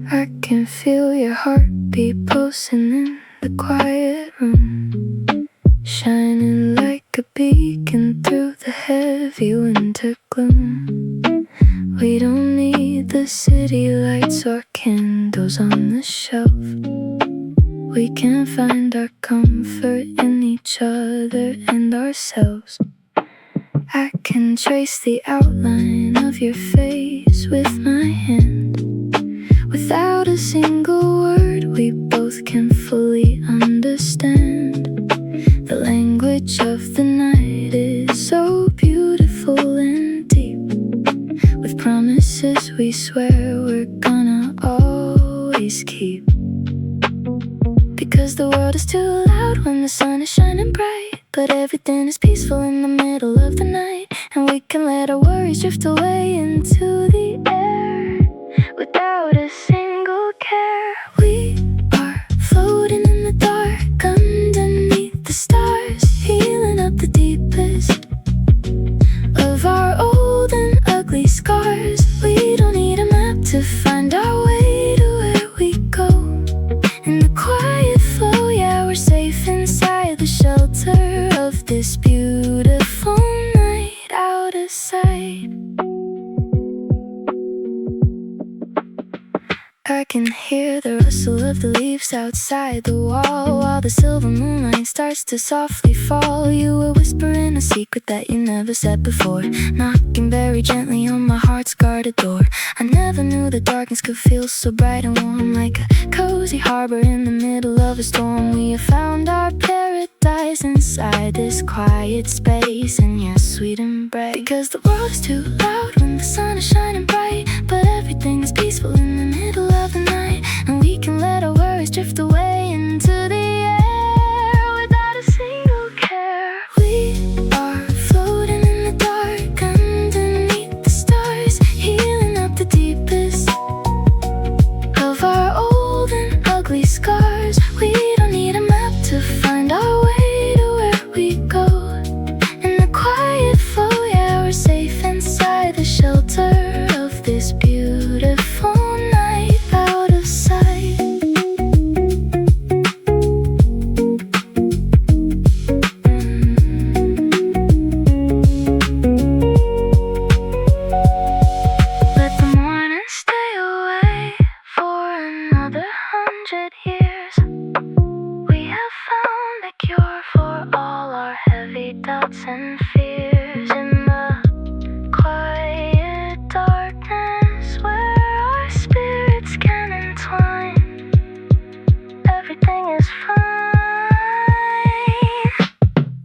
I can feel your heartbeat pulsing in the quiet room, shining like a beacon through the heavy winter gloom. We don't need the city lights or candles on the shelf. We can find our comfort in each other and ourselves. I can trace the outline of your face with my hand. Without a single word, we both can fully understand. The language of the night is so beautiful and deep, with promises we swear we're gonna always keep. Because the world is too loud when the sun is shining bright, but everything is peaceful in the middle of the night. And we can let our worries drift away into the air without a single care. We are floating in the dark underneath the stars, healing up the deepest of our old and ugly scars. We don't need a map to find our way to where we go. In the quiet flow, yeah, we're safe inside the the shelter of this beautiful night, out of sight. I can hear the rustle of the leaves outside the wall, while the silver moonlight starts to softly fall. You were whispering a secret that you never said before, knocking very gently on my heart's guarded door. I never knew the darkness could feel so bright and warm, like a cozy harbor in the middle of a storm. We have found our paradise inside this quiet space, and yes, sweet and bright. Because the world is too loud when the sun is shining bright, but everything is peaceful in the middle of the night, and we can let our worries drift away into the air without a single care. We are floating in the dark underneath the stars, healing up the deepest of our old and ugly scars. We don't need a map to find our way to where we go. In the quiet flow, yeah, we're safe inside the shelter of this beautiful night, out of sight. Let the morning stay away for another 100 years. We have found the cure for all our heavy doubts and fears. In the quiet darkness where our spirits can entwine, everything is fine.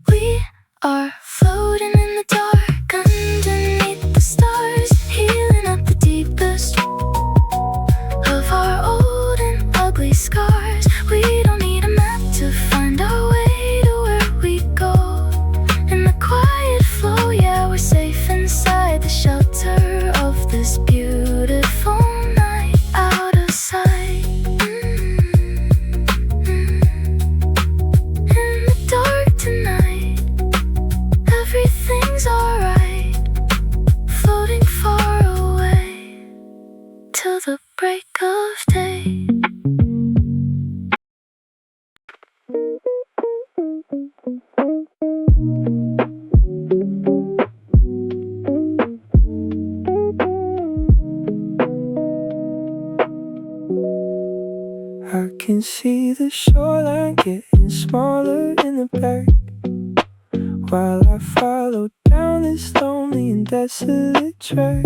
We are floating in the dark underneath the stars, healing up the deepest of our old and ugly scars. We don't need a map to find our way to where we go. In the quiet flow, yeah, we're safe inside the shelter of this beautiful night, out of sight. In the dark tonight, everything's alright, floating far away till the break of day. I can see the shoreline getting smaller in the back, while I follow down this lonely and desolate track.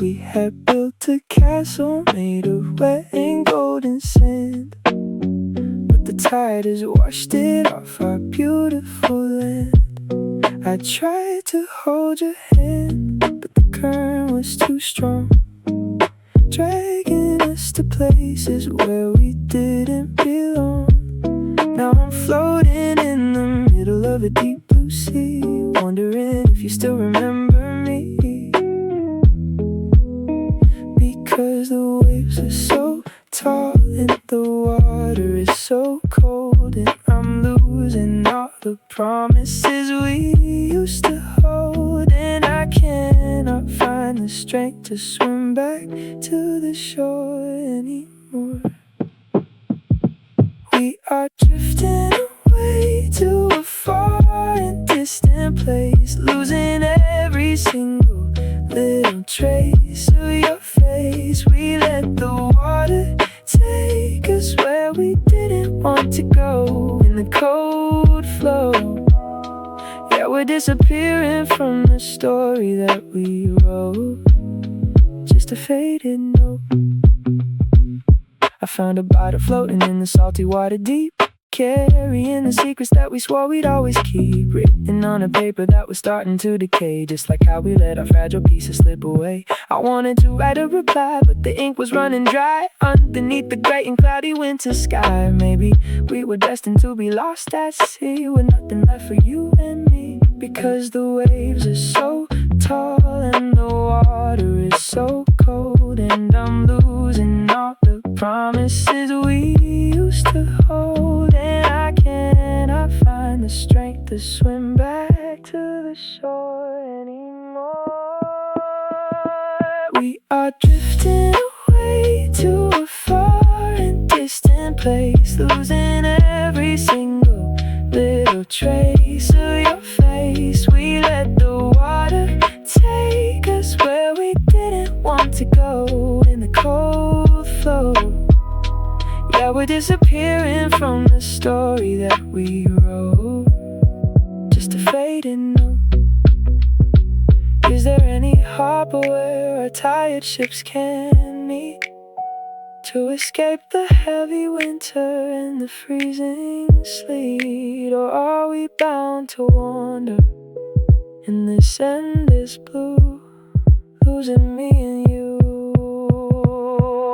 We had built a castle made of wet and golden sand, but the tide has washed it off our beautiful land. I tried to hold your hand, but the current was too strong, dragging us to places where we didn't belong. Now I'm floating in the middle of a deep blue sea, wondering if you still remember me. Because the waves are so tall and the water is so cold, and I'm losing all the promises we used to hold, and I cannot find the strength to swim back to the shore anymore. We are drifting away to a far and distant place, losing every single little trace of your face. We let the water take us where we didn't want to go, in the cold flow. Yeah, we're disappearing from the story that we wrote, just a faded note. I found a bottle floating in the salty water deep, carrying the secrets that we swore we'd always keep, written on a paper that was starting to decay, just like how we let our fragile pieces slip away. I wanted to write a reply, but the ink was running dry underneath the great and cloudy winter sky. Maybe we were destined to be lost at sea, with nothing left for you and me. Because the waves are so tall and the water is so cold, and I'm losing all the promises we used to hold, and I cannot find the strength to swim back to the shore anymore. We are drifting away to a far and distant place, losing every single little trace of your face. We let the water take us where we didn't want to go in the cold flow. Yeah, we're disappearing from the story that we wrote. Just a fading note. Is there any harbor where our tired ships can meet to escape the heavy winter and the freezing sleet? Or are we bound to wander in this endless blue, losing me and you?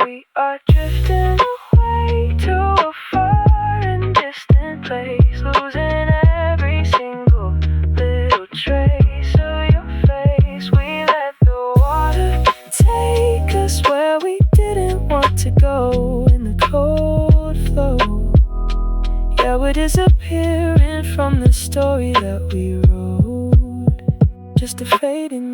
We are drifting away to a far and distant place, losing every single little trace of your face. We let the water take us where we didn't want to go in the cold flow. Yeah, we're disappearing from the story that we wrote. Just a fading